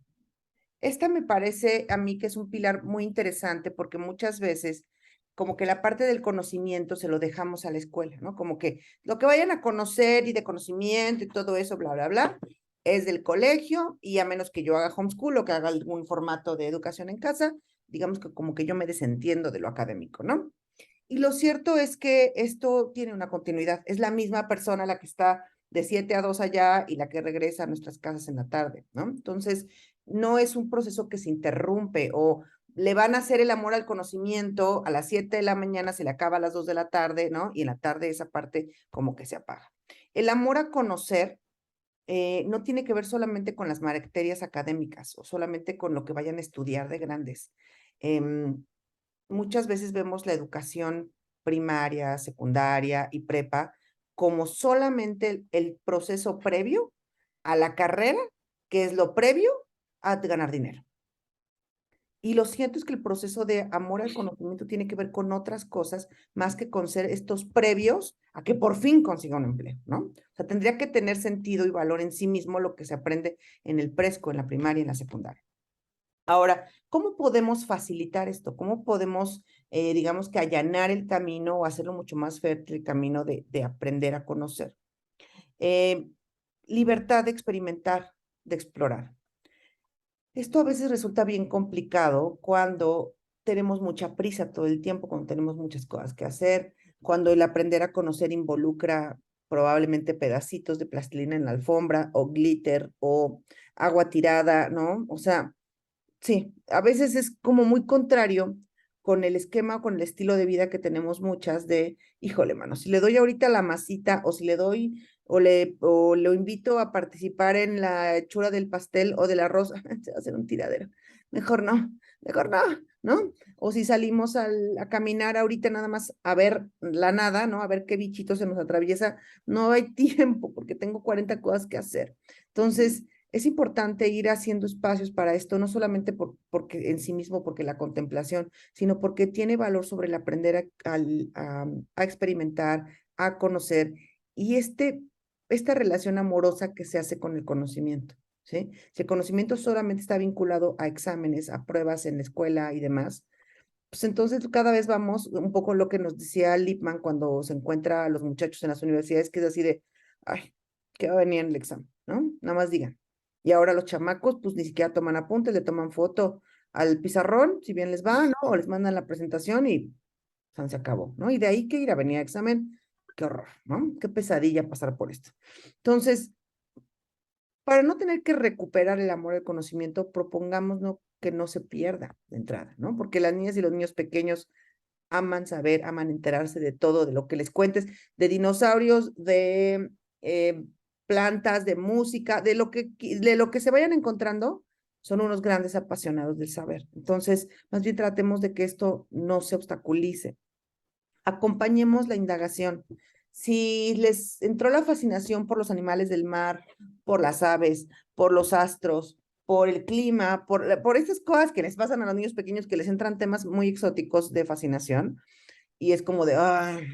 Esta me parece a mí que es un pilar muy interesante, porque muchas veces como que la parte del conocimiento se lo dejamos a la escuela, ¿no? Como que lo que vayan a conocer y de conocimiento y todo eso, bla, bla, bla, es del colegio, y a menos que yo haga homeschool o que haga algún formato de educación en casa, digamos que como que yo me desentiendo de lo académico, ¿no? Y lo cierto es que esto tiene una continuidad. Es la misma persona la que está de 7 a 2 allá y la que regresa a nuestras casas en la tarde, ¿no? Entonces, no es un proceso que se interrumpe, o le van a hacer el amor al conocimiento a las 7 de la mañana, se le acaba a las 2 de la tarde, ¿no? Y en la tarde esa parte como que se apaga. El amor a conocer no tiene que ver solamente con las materias académicas o solamente con lo que vayan a estudiar de grandes. Muchas veces vemos la educación primaria, secundaria y prepa como solamente el proceso previo a la carrera, que es lo previo a ganar dinero. Y lo cierto es que el proceso de amor al conocimiento tiene que ver con otras cosas más que con ser estos previos a que por fin consiga un empleo, ¿no? O sea, tendría que tener sentido y valor en sí mismo lo que se aprende en el presco, en la primaria y en la secundaria. Ahora, ¿cómo podemos facilitar esto? ¿Cómo podemos, digamos que allanar el camino o hacerlo mucho más fértil el camino de aprender a conocer? Libertad de experimentar, de explorar. Esto a veces resulta bien complicado cuando tenemos mucha prisa todo el tiempo, cuando tenemos muchas cosas que hacer, cuando el aprender a conocer involucra probablemente pedacitos de plastilina en la alfombra o glitter o agua tirada, ¿no? O sea, sí, a veces es como muy contrario con el esquema, con el estilo de vida que tenemos muchas de, híjole, mano, si le doy ahorita la masita o si le doy o lo invito a participar en la hechura del pastel o del arroz, se va a hacer un tiradero. Mejor no, ¿no? O si salimos a caminar ahorita nada más a ver la nada, ¿no? A ver qué bichito se nos atraviesa, no hay tiempo porque tengo 40 cosas que hacer. Entonces, es importante ir haciendo espacios para esto, no solamente porque en sí mismo, porque la contemplación, sino porque tiene valor sobre el aprender a experimentar, a conocer, y esta relación amorosa que se hace con el conocimiento, ¿sí? Si el conocimiento solamente está vinculado a exámenes, a pruebas en la escuela y demás, pues entonces cada vez vamos un poco lo que nos decía Lippmann cuando se encuentra a los muchachos en las universidades, que es así de, ay, ¿qué va a venir en el examen? ¿No? Nada más digan. Y ahora los chamacos, pues ni siquiera toman apuntes, le toman foto al pizarrón, si bien les va, ¿no? O les mandan la presentación y se acabó, ¿no? Y de ahí que ir a venir a examen, qué horror, ¿no? Qué pesadilla pasar por esto. Entonces, para no tener que recuperar el amor al conocimiento, propongamos que no se pierda de entrada, ¿no? Porque las niñas y los niños pequeños aman saber, aman enterarse de todo, de lo que les cuentes, de dinosaurios, de plantas, de música, de lo que se vayan encontrando, son unos grandes apasionados del saber. Entonces, más bien tratemos de que esto no se obstaculice. Acompañemos la indagación. Si les entró la fascinación por los animales del mar, por las aves, por los astros, por el clima, por estas cosas que les pasan a los niños pequeños que les entran temas muy exóticos de fascinación, y es como de, ay,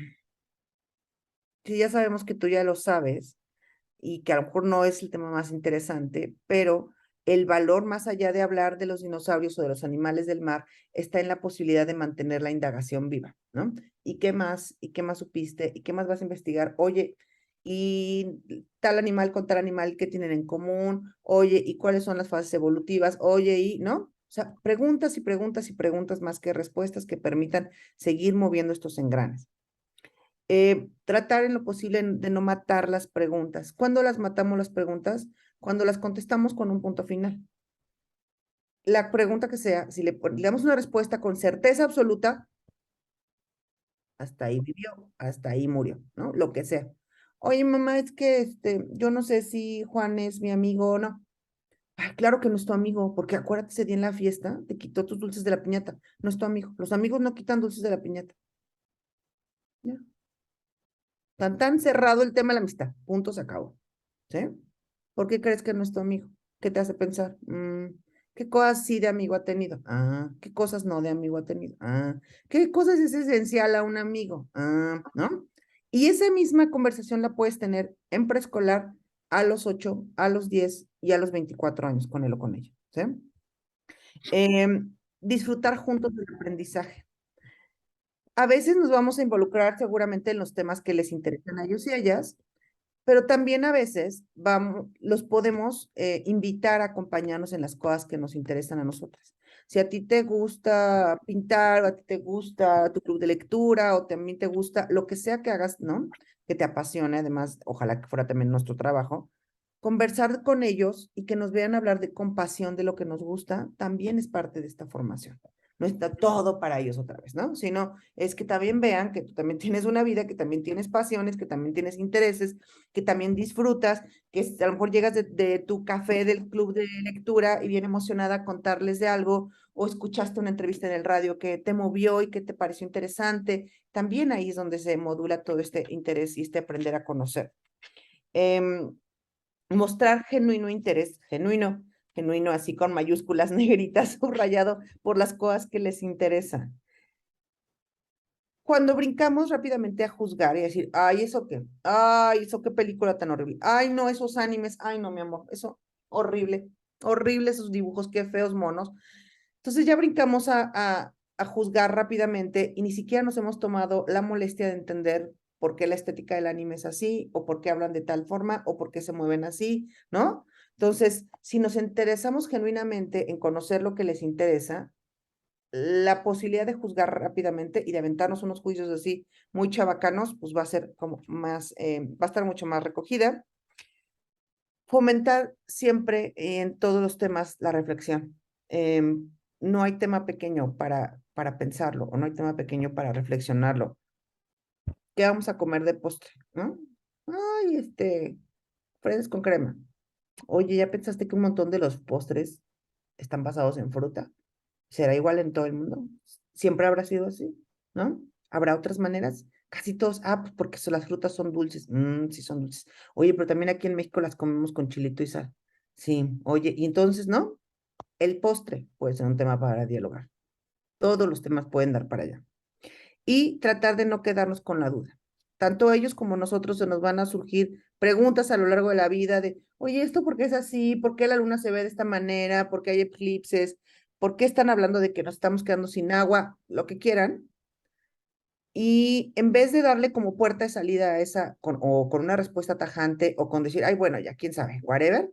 sí, ya sabemos que tú ya lo sabes y que a lo mejor no es el tema más interesante, pero el valor más allá de hablar de los dinosaurios o de los animales del mar está en la posibilidad de mantener la indagación viva, ¿no? ¿Y qué más? ¿Y qué más supiste? ¿Y qué más vas a investigar? Oye, ¿y tal animal con tal animal qué tienen en común? Oye, ¿y cuáles son las fases evolutivas? Oye, ¿y no? O sea, preguntas y preguntas y preguntas más que respuestas que permitan seguir moviendo estos engranes. Tratar en lo posible de no matar las preguntas. ¿Cuándo las matamos las preguntas? Cuando las contestamos con un punto final. La pregunta que sea, si le damos una respuesta con certeza absoluta, hasta ahí vivió, hasta ahí murió, ¿no? Lo que sea. Oye, mamá, es que yo no sé si Juan es mi amigo o no. Ay, claro que no es tu amigo, porque acuérdate ese día en la fiesta, te quitó tus dulces de la piñata. No es tu amigo. Los amigos no quitan dulces de la piñata. ¿Ya? Tan cerrado el tema de la amistad. Punto, se acabó. ¿Sí? ¿Por qué crees que no es tu amigo? ¿Qué te hace pensar? ¿Qué cosas sí de amigo ha tenido? ¿Qué cosas no de amigo ha tenido? ¿Qué cosas es esencial a un amigo? ¿No? Y esa misma conversación la puedes tener en preescolar a los 8, a los 10 y a los 24 años con él o con ella. ¿Sí? Disfrutar juntos del aprendizaje. A veces nos vamos a involucrar seguramente en los temas que les interesan a ellos y a ellas, pero también a veces los podemos invitar a acompañarnos en las cosas que nos interesan a nosotras. Si a ti te gusta pintar, o a ti te gusta tu club de lectura, o también te gusta lo que sea que hagas, ¿no? Que te apasione, además, ojalá que fuera también nuestro trabajo, conversar con ellos y que nos vean hablar de compasión de lo que nos gusta, también es parte de esta formación. No está todo para ellos otra vez, ¿no? Sino es que también vean que tú también tienes una vida, que también tienes pasiones, que también tienes intereses, que también disfrutas, que a lo mejor llegas de tu café del club de lectura y bien emocionada a contarles de algo, o escuchaste una entrevista en el radio que te movió y que te pareció interesante. También ahí es donde se modula todo este interés y este aprender a conocer. Mostrar genuino interés, genuino así con mayúsculas negritas, subrayado por las cosas que les interesan. Cuando brincamos rápidamente a juzgar y decir, ay, ¿eso qué? Ay, ¿eso qué película tan horrible? Ay, no, esos animes, ay, no, mi amor, eso horrible, horrible esos dibujos, qué feos monos. Entonces ya brincamos a juzgar rápidamente y ni siquiera nos hemos tomado la molestia de entender por qué la estética del anime es así, o por qué hablan de tal forma, o por qué se mueven así, ¿no? Entonces, si nos interesamos genuinamente en conocer lo que les interesa, la posibilidad de juzgar rápidamente y de aventarnos unos juicios así muy chabacanos, pues va a ser como más, va a estar mucho más recogida. Fomentar siempre en todos los temas la reflexión. No hay tema pequeño para pensarlo, o no hay tema pequeño para reflexionarlo. ¿Qué vamos a comer de postre? ¿No? Ay, fresas con crema. Oye, ¿ya pensaste que un montón de los postres están basados en fruta? ¿Será igual en todo el mundo? ¿Siempre habrá sido así? ¿No? ¿Habrá otras maneras? Casi todos, pues porque las frutas son dulces. Sí son dulces. Oye, pero también aquí en México las comemos con chilito y sal. Sí, oye, y entonces, ¿no? El postre puede ser un tema para dialogar. Todos los temas pueden dar para allá. Y tratar de no quedarnos con la duda. Tanto ellos como nosotros se nos van a surgir preguntas a lo largo de la vida de, oye, ¿esto por qué es así? ¿Por qué la luna se ve de esta manera? ¿Por qué hay eclipses? ¿Por qué están hablando de que nos estamos quedando sin agua? Lo que quieran. Y en vez de darle como puerta de salida a esa, o con una respuesta tajante, o con decir, ay, bueno, ya, quién sabe, whatever,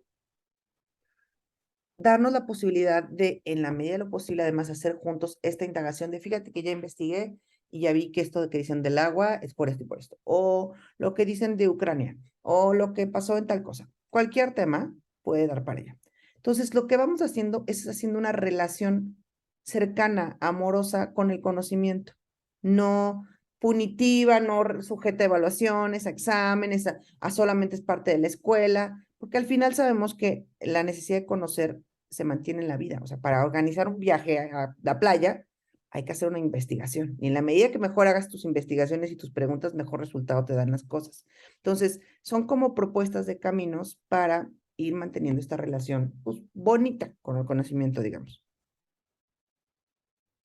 darnos la posibilidad de, en la medida de lo posible, además, hacer juntos esta indagación de, fíjate que ya investigué y ya vi que esto de que dicen del agua es por esto y por esto, o lo que dicen de Ucrania, o lo que pasó en tal cosa. Cualquier tema puede dar para allá. Entonces, lo que vamos haciendo es haciendo una relación cercana, amorosa con el conocimiento, no punitiva, no sujeta a evaluaciones, a exámenes, a solamente es parte de la escuela, porque al final sabemos que la necesidad de conocer se mantiene en la vida. O sea, para organizar un viaje a la playa hay que hacer una investigación. Y en la medida que mejor hagas tus investigaciones y tus preguntas, mejor resultado te dan las cosas. Entonces, son como propuestas de caminos para ir manteniendo esta relación, pues, bonita con el conocimiento, digamos.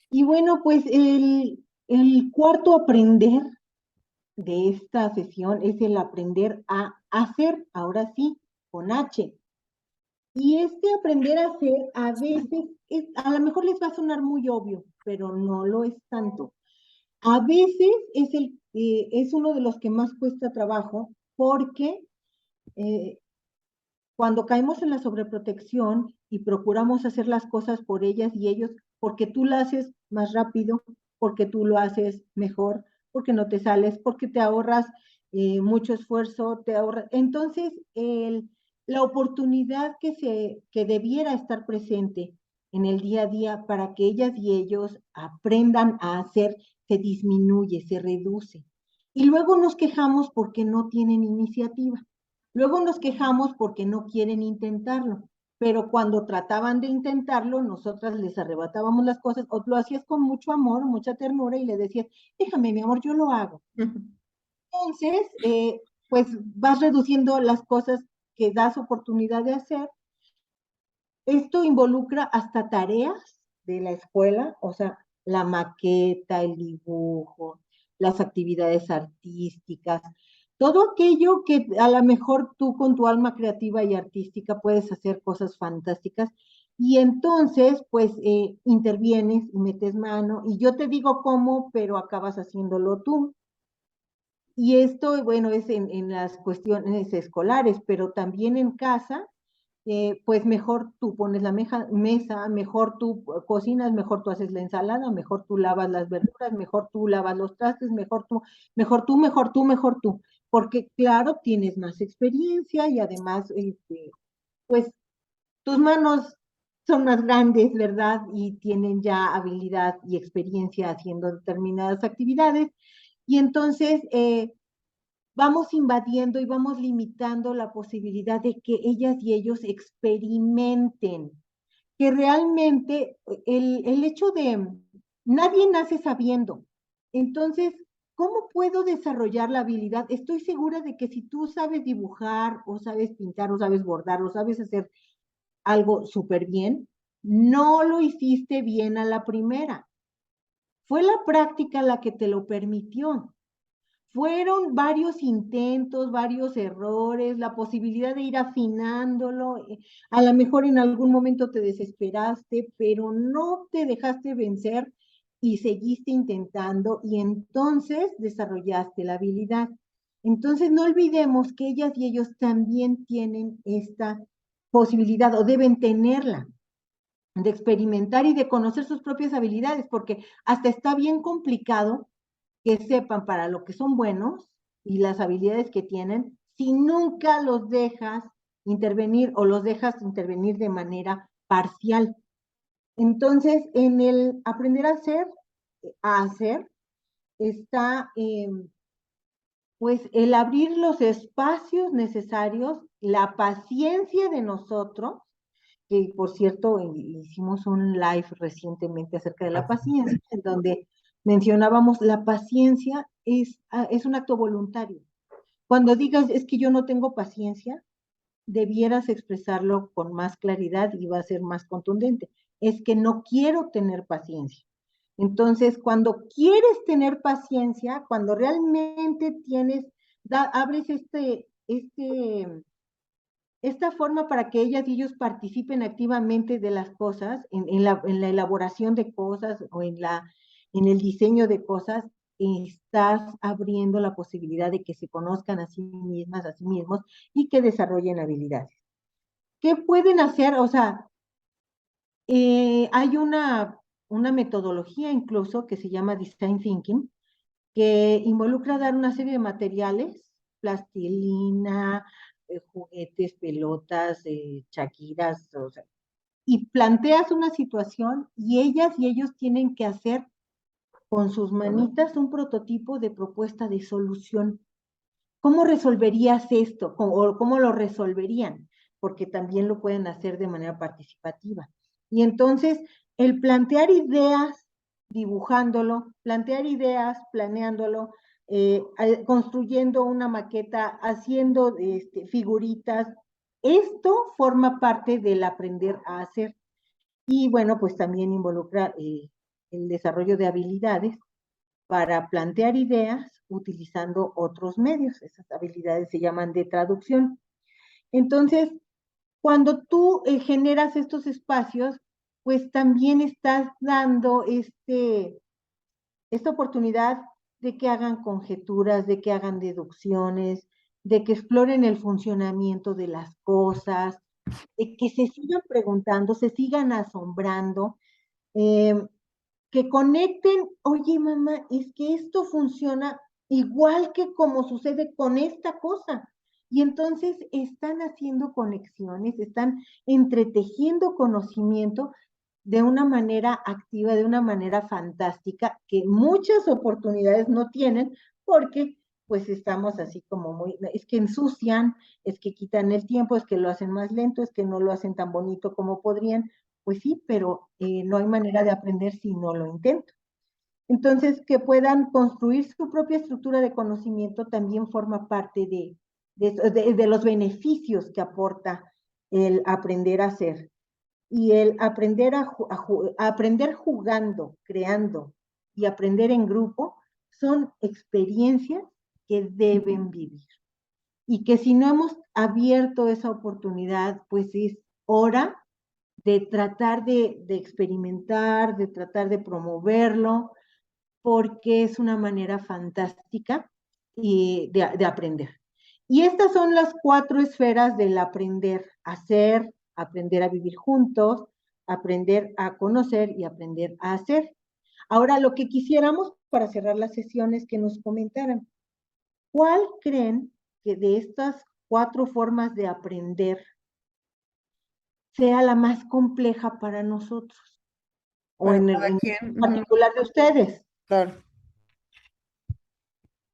Y bueno, pues el cuarto aprender de esta sesión es el aprender a hacer, ahora sí, con H. Y este aprender a hacer a veces, a lo mejor les va a sonar muy obvio, pero no lo es tanto. A veces es uno de los que más cuesta trabajo porque cuando caemos en la sobreprotección y procuramos hacer las cosas por ellas y ellos, porque tú lo haces más rápido, porque tú lo haces mejor, porque no te sales, porque te ahorras mucho esfuerzo, te ahorras. Entonces, la oportunidad que debiera estar presente en el día a día para que ellas y ellos aprendan a hacer se disminuye, se reduce. Y luego nos quejamos porque no tienen iniciativa. Luego nos quejamos porque no quieren intentarlo, pero cuando trataban de intentarlo, nosotras les arrebatábamos las cosas, o lo hacías con mucho amor, mucha ternura, y le decías, déjame, mi amor, yo lo hago. Entonces, pues vas reduciendo las cosas que das oportunidad de hacer. Esto involucra hasta tareas de la escuela, o sea, la maqueta, el dibujo, las actividades artísticas, todo aquello que a lo mejor tú con tu alma creativa y artística puedes hacer cosas fantásticas y entonces pues intervienes y metes mano y yo te digo cómo, pero acabas haciéndolo tú. Y esto, bueno, es en las cuestiones escolares, pero también en casa pues mejor tú pones la mesa, mejor tú cocinas, mejor tú haces la ensalada, mejor tú lavas las verduras, mejor tú lavas los trastes, mejor tú, mejor tú, mejor tú, mejor tú. Porque claro, tienes más experiencia y además, pues tus manos son más grandes, ¿verdad? Y tienen ya habilidad y experiencia haciendo determinadas actividades. Y entonces, vamos invadiendo y vamos limitando la posibilidad de que ellas y ellos experimenten, que realmente el hecho de nadie nace sabiendo. Entonces, ¿cómo puedo desarrollar la habilidad? Estoy segura de que si tú sabes dibujar o sabes pintar o sabes bordar o sabes hacer algo súper bien, no lo hiciste bien a la primera. Fue la práctica la que te lo permitió. Fueron varios intentos, varios errores, la posibilidad de ir afinándolo. A lo mejor en algún momento te desesperaste, pero no te dejaste vencer y seguiste intentando y entonces desarrollaste la habilidad. Entonces no olvidemos que ellas y ellos también tienen esta posibilidad o deben tenerla de experimentar y de conocer sus propias habilidades, porque hasta está bien complicado que sepan para lo que son buenos y las habilidades que tienen, si nunca los dejas intervenir o los dejas intervenir de manera parcial. Entonces, en el aprender a hacer, está pues el abrir los espacios necesarios, la paciencia de nosotros, que por cierto hicimos un live recientemente acerca de la paciencia, en donde mencionábamos la paciencia es un acto voluntario. Cuando digas es que yo no tengo paciencia, debieras expresarlo con más claridad y va a ser más contundente. Es que no quiero tener paciencia. Entonces, cuando quieres tener paciencia, cuando realmente abres esta forma para que ellas y ellos participen activamente de las cosas, en la elaboración de cosas o en el diseño de cosas, estás abriendo la posibilidad de que se conozcan a sí mismas, a sí mismos y que desarrollen habilidades. ¿Qué pueden hacer? O sea, Hay una metodología incluso que se llama Design Thinking, que involucra dar una serie de materiales, plastilina, juguetes, pelotas, chaquiras, o sea, y planteas una situación y ellas y ellos tienen que hacer con sus manitas un prototipo de propuesta de solución. ¿Cómo resolverías esto? ¿O cómo lo resolverían? Porque también lo pueden hacer de manera participativa. Y entonces, el plantear ideas dibujándolo, plantear ideas planeándolo, construyendo una maqueta, haciendo figuritas, esto forma parte del aprender a hacer. Y bueno, pues también involucra el desarrollo de habilidades para plantear ideas utilizando otros medios. Esas habilidades se llaman de traducción. Entonces, cuando tú generas estos espacios, pues también estás dando esta oportunidad de que hagan conjeturas, de que hagan deducciones, de que exploren el funcionamiento de las cosas, de que se sigan preguntando, se sigan asombrando, eh, que conecten, oye mamá, es que esto funciona igual que como sucede con esta cosa. Y entonces están haciendo conexiones, están entretejiendo conocimiento de una manera activa, de una manera fantástica, que muchas oportunidades no tienen porque pues estamos así como muy, es que ensucian, es que quitan el tiempo, es que lo hacen más lento, es que no lo hacen tan bonito como podrían. Pues sí, pero no hay manera de aprender si no lo intento. Entonces, que puedan construir su propia estructura de conocimiento también forma parte de los beneficios que aporta el aprender a hacer. Y el aprender a aprender jugando, creando y aprender en grupo son experiencias que deben vivir. Y que si no hemos abierto esa oportunidad, pues es hora de tratar de experimentar, de tratar de promoverlo, porque es una manera fantástica de aprender. Y estas son las 4 esferas del aprender a ser, aprender a vivir juntos, aprender a conocer y aprender a hacer. Ahora, lo que quisiéramos para cerrar las sesiones que nos comentaran, ¿cuál creen que de estas 4 formas de aprender sea la más compleja para nosotros? O Para en cada el quien. particular de ustedes. Claro.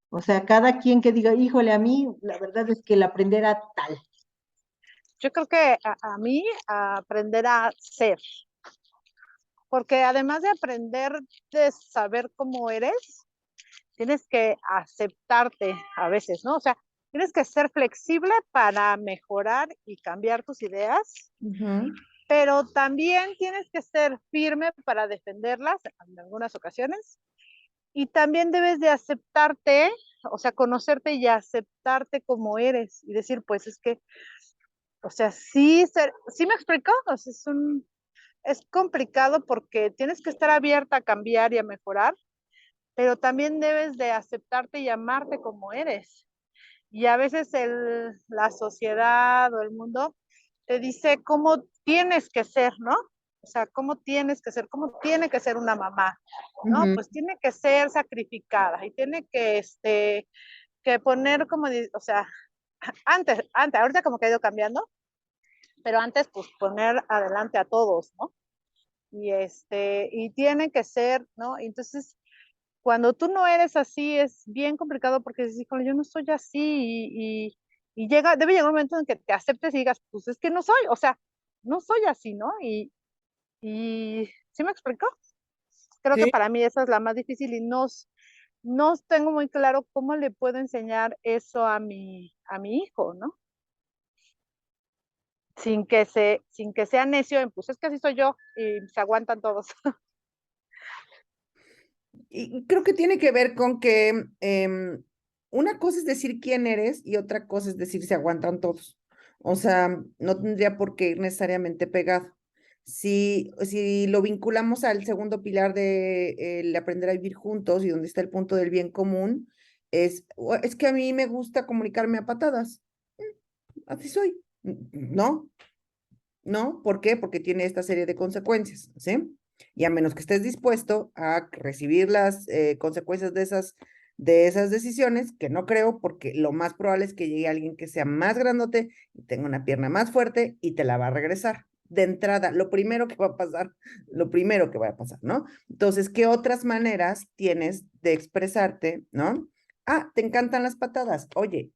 O sea, cada quien que diga, híjole, a mí la verdad es que el aprender a tal. Yo creo que a mí a aprender a ser, porque además de aprender de saber cómo eres, tienes que aceptarte a veces, ¿no? O sea, tienes que ser flexible para mejorar y cambiar tus ideas, pero también tienes que ser firme para defenderlas en algunas ocasiones. Y también debes de aceptarte, o sea, conocerte y aceptarte como eres y decir, pues es que, o sea, sí me explico, o sea, es complicado porque tienes que estar abierta a cambiar y a mejorar, pero también debes de aceptarte y amarte como eres. Y a veces la sociedad o el mundo te dice cómo tienes que ser, ¿no? O sea, cómo tienes que ser, cómo tiene que ser una mamá, ¿no? Pues tiene que ser sacrificada y tiene que poner como, o sea, ahorita como que ha ido cambiando, pero antes pues poner adelante a todos, ¿no? Y tiene que ser, ¿no? Entonces, cuando tú no eres así, es bien complicado porque dices, híjole, yo no soy así debe llegar un momento en que te aceptes y digas, pues es que no soy, o sea, no soy así, ¿no? Y ¿sí me explico? Creo que Sí, para mí esa es la más difícil y no tengo muy claro cómo le puedo enseñar eso a mi hijo, ¿no? Sin que sea necio en, pues es que así soy yo y se aguantan todos. y creo que tiene que ver con que una cosa es decir quién eres y otra cosa es decir se aguantan todos. O sea, no tendría por qué ir necesariamente pegado. Si lo vinculamos al segundo pilar de el aprender a vivir juntos y donde está el punto del bien común, es que a mí me gusta comunicarme a patadas. Así soy, ¿no? ¿no? ¿Por qué? Porque tiene esta serie de consecuencias, ¿sí? Y a menos que estés dispuesto a recibir las consecuencias de esas decisiones, que no creo, porque lo más probable es que llegue alguien que sea más grandote y tenga una pierna más fuerte y te la va a regresar. De entrada, lo primero que va a pasar, lo primero que va a pasar, ¿no? Entonces, ¿qué otras maneras tienes de expresarte, ¿no? Ah, te encantan las patadas. Oye,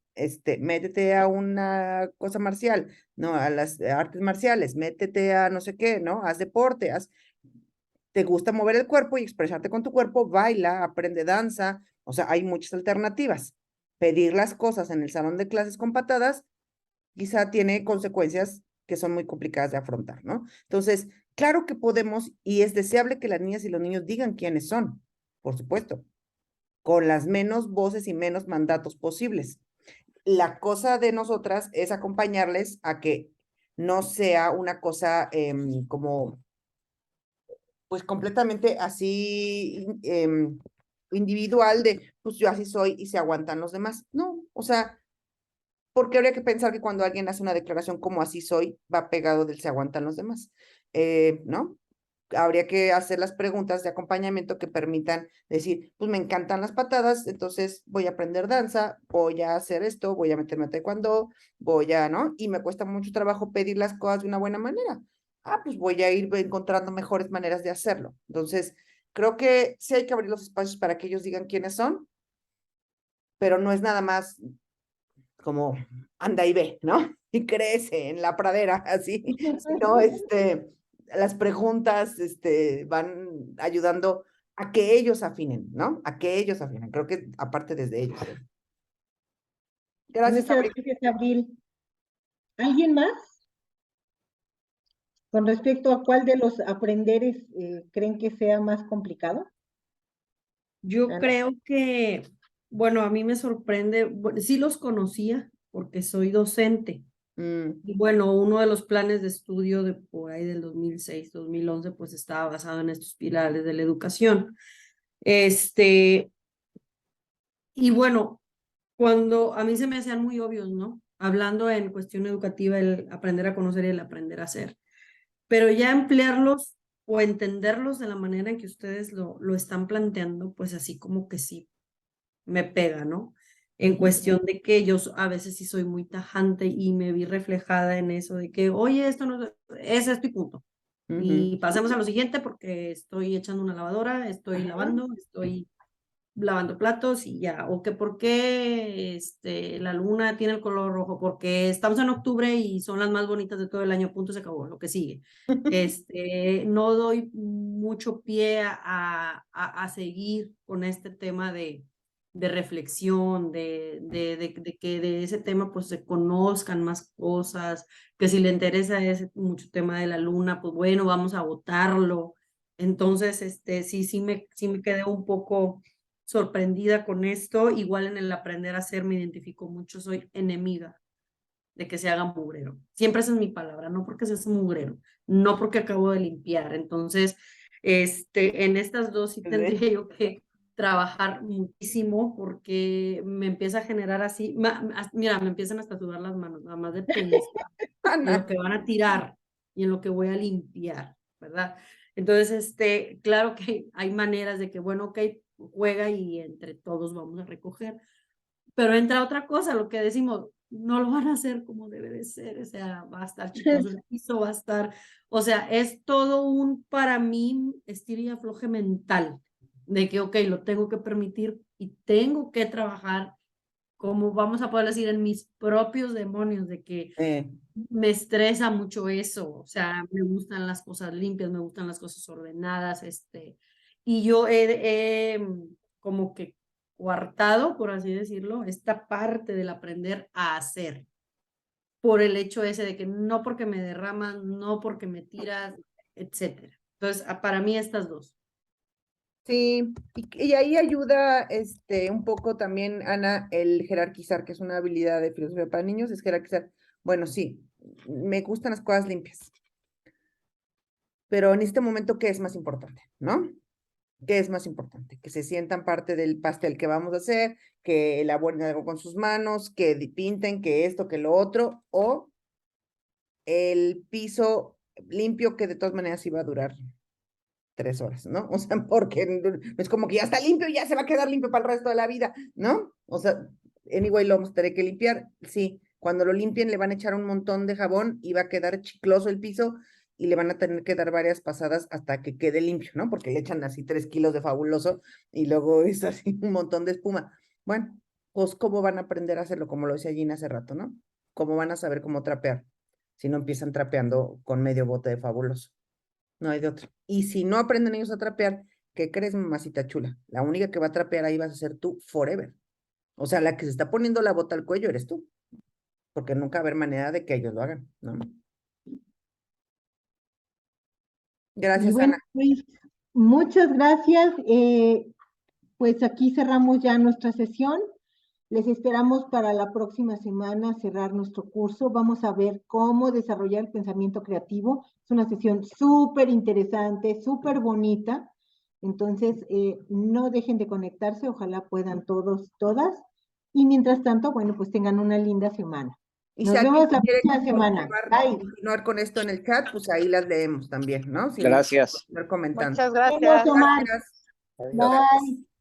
métete a una cosa marcial, ¿no? A las artes marciales, métete a no sé qué, ¿no? Haz deporte, te gusta mover el cuerpo y expresarte con tu cuerpo, baila, aprende danza, o sea, hay muchas alternativas. Pedir las cosas en el salón de clases con patadas quizá tiene consecuencias que son muy complicadas de afrontar, ¿no? Entonces, claro que podemos y es deseable que las niñas y los niños digan quiénes son, por supuesto, con las menos voces y menos mandatos posibles. La cosa de nosotras es acompañarles a que no sea una cosa como pues completamente así individual de, pues yo así soy y se aguantan los demás. No, o sea, porque habría que pensar que cuando alguien hace una declaración como así soy, va pegado del se aguantan los demás, ¿no? Habría que hacer las preguntas de acompañamiento que permitan decir, pues me encantan las patadas, entonces voy a aprender danza, voy a hacer esto, voy a meterme a taekwondo, voy a, ¿no? Y me cuesta mucho trabajo pedir las cosas de una buena manera. Ah, pues voy a ir encontrando mejores maneras de hacerlo. Entonces, creo que sí hay que abrir los espacios para que ellos digan quiénes son, pero no es nada más como anda y ve, ¿no? Y crece en la pradera, así, sino las preguntas van ayudando a que ellos afinen, ¿no? A que ellos afinen. Creo que aparte desde ellos. Gracias, Muchas Abril. gracias, Abril. ¿Alguien más? Con respecto a cuál de los aprenderes creen que sea más complicado. Yo Ana. creo que, bueno, a mí me sorprende, sí los conocía porque soy docente. Mm, Y bueno, uno de los planes de estudio de por ahí del 2006, 2011, pues estaba basado en estos pilares de la educación. Y bueno, cuando a mí se me hacían muy obvios, ¿no? Hablando en cuestión educativa, el aprender a conocer y el aprender a hacer. Pero ya emplearlos o entenderlos de la manera en que ustedes lo están planteando, pues así como que sí me pega, ¿no? En cuestión de que yo a veces sí soy muy tajante y me vi reflejada en eso de que, oye, esto no es esto y punto. ujú, Y pasemos a lo siguiente porque estoy echando una lavadora, estoy lavando, estoy lavando platos y ya, o que por qué la luna tiene el color rojo, porque estamos en octubre y son las más bonitas de todo el año, punto, se acabó, lo que sigue. No doy mucho pie a seguir con este tema de reflexión, de que de ese tema pues se conozcan más cosas, que si le interesa ese mucho tema de la luna, pues bueno, vamos a votarlo. Entonces, sí me quedé un poco sorprendida con esto. Igual en el aprender a hacer me identifico mucho, soy enemiga de que se haga mugrero. Siempre esa es mi palabra, no porque seas mugrero, no porque acabo de limpiar. Entonces, en estas dos sí tendría yo que trabajar muchísimo porque me empieza a generar así, mira, me empiezan hasta a sudar las manos, nada más de pensar en lo Ana. que van a tirar y en lo que voy a limpiar, ¿verdad? Entonces, claro que hay maneras de que, bueno, ok, juega y entre todos vamos a recoger, pero entra otra cosa, lo que decimos, no lo van a hacer como debe de ser, o sea, va a estar chicoso el piso, va a estar, o sea, es todo un, para mí, estira y afloje mental, de que, ok, lo tengo que permitir y tengo que trabajar, como vamos a poder decir, en mis propios demonios, de que me estresa mucho eso, o sea, me gustan las cosas limpias, me gustan las cosas ordenadas, y yo he como que coartado, por así decirlo, esta parte del aprender a hacer, por el hecho ese de que no porque me derraman, no porque me tiras, etcétera. Entonces, para mí estas dos. Sí, y ahí ayuda un poco también, Ana, el jerarquizar, que es una habilidad de filosofía para niños, es jerarquizar. Bueno, sí, me gustan las cosas limpias, pero en este momento, ¿qué es más importante? ¿No? ¿Qué es más importante? Que se sientan parte del pastel que vamos a hacer, que elaboren algo con sus manos, que pinten, que esto, que lo otro, o el piso limpio, que de todas maneras iba a durar 3 horas, ¿no? O sea, porque no es como que ya está limpio y ya se va a quedar limpio para el resto de la vida, ¿no? O sea, anyway, lo vamos a tener que limpiar. Sí, cuando lo limpien le van a echar un montón de jabón y va a quedar chicloso el piso y le van a tener que dar varias pasadas hasta que quede limpio, ¿no? Porque le echan así 3 kilos de fabuloso y luego es así un montón de espuma. Bueno, pues cómo van a aprender a hacerlo, como lo decía Gina hace rato, ¿no? ¿Cómo van a saber cómo trapear? Si no empiezan trapeando con medio bote de fabuloso. No hay de otra. Y si no aprenden ellos a trapear, ¿qué crees, mamacita chula? La única que va a trapear ahí vas a ser tú forever. O sea, la que se está poniendo la bota al cuello eres tú. Porque nunca va a haber manera de que ellos lo hagan, ¿no? Y Gracias, bueno, Ana. pues, muchas gracias. Pues aquí cerramos ya nuestra sesión. Les esperamos para la próxima semana cerrar nuestro curso. Vamos a ver cómo desarrollar el pensamiento creativo. Es una sesión súper interesante, súper bonita. Entonces, no dejen de conectarse. Ojalá puedan todos, todas. Y mientras tanto, bueno, pues tengan una linda semana. Y si Nos alguien vemos la quiere próxima semana. Bye. continuar con esto en el chat, pues ahí las leemos también, ¿no? Si Gracias. continuar comentando. Muchas Nos vemos, gracias. Omar. Gracias. Adiós. Bye.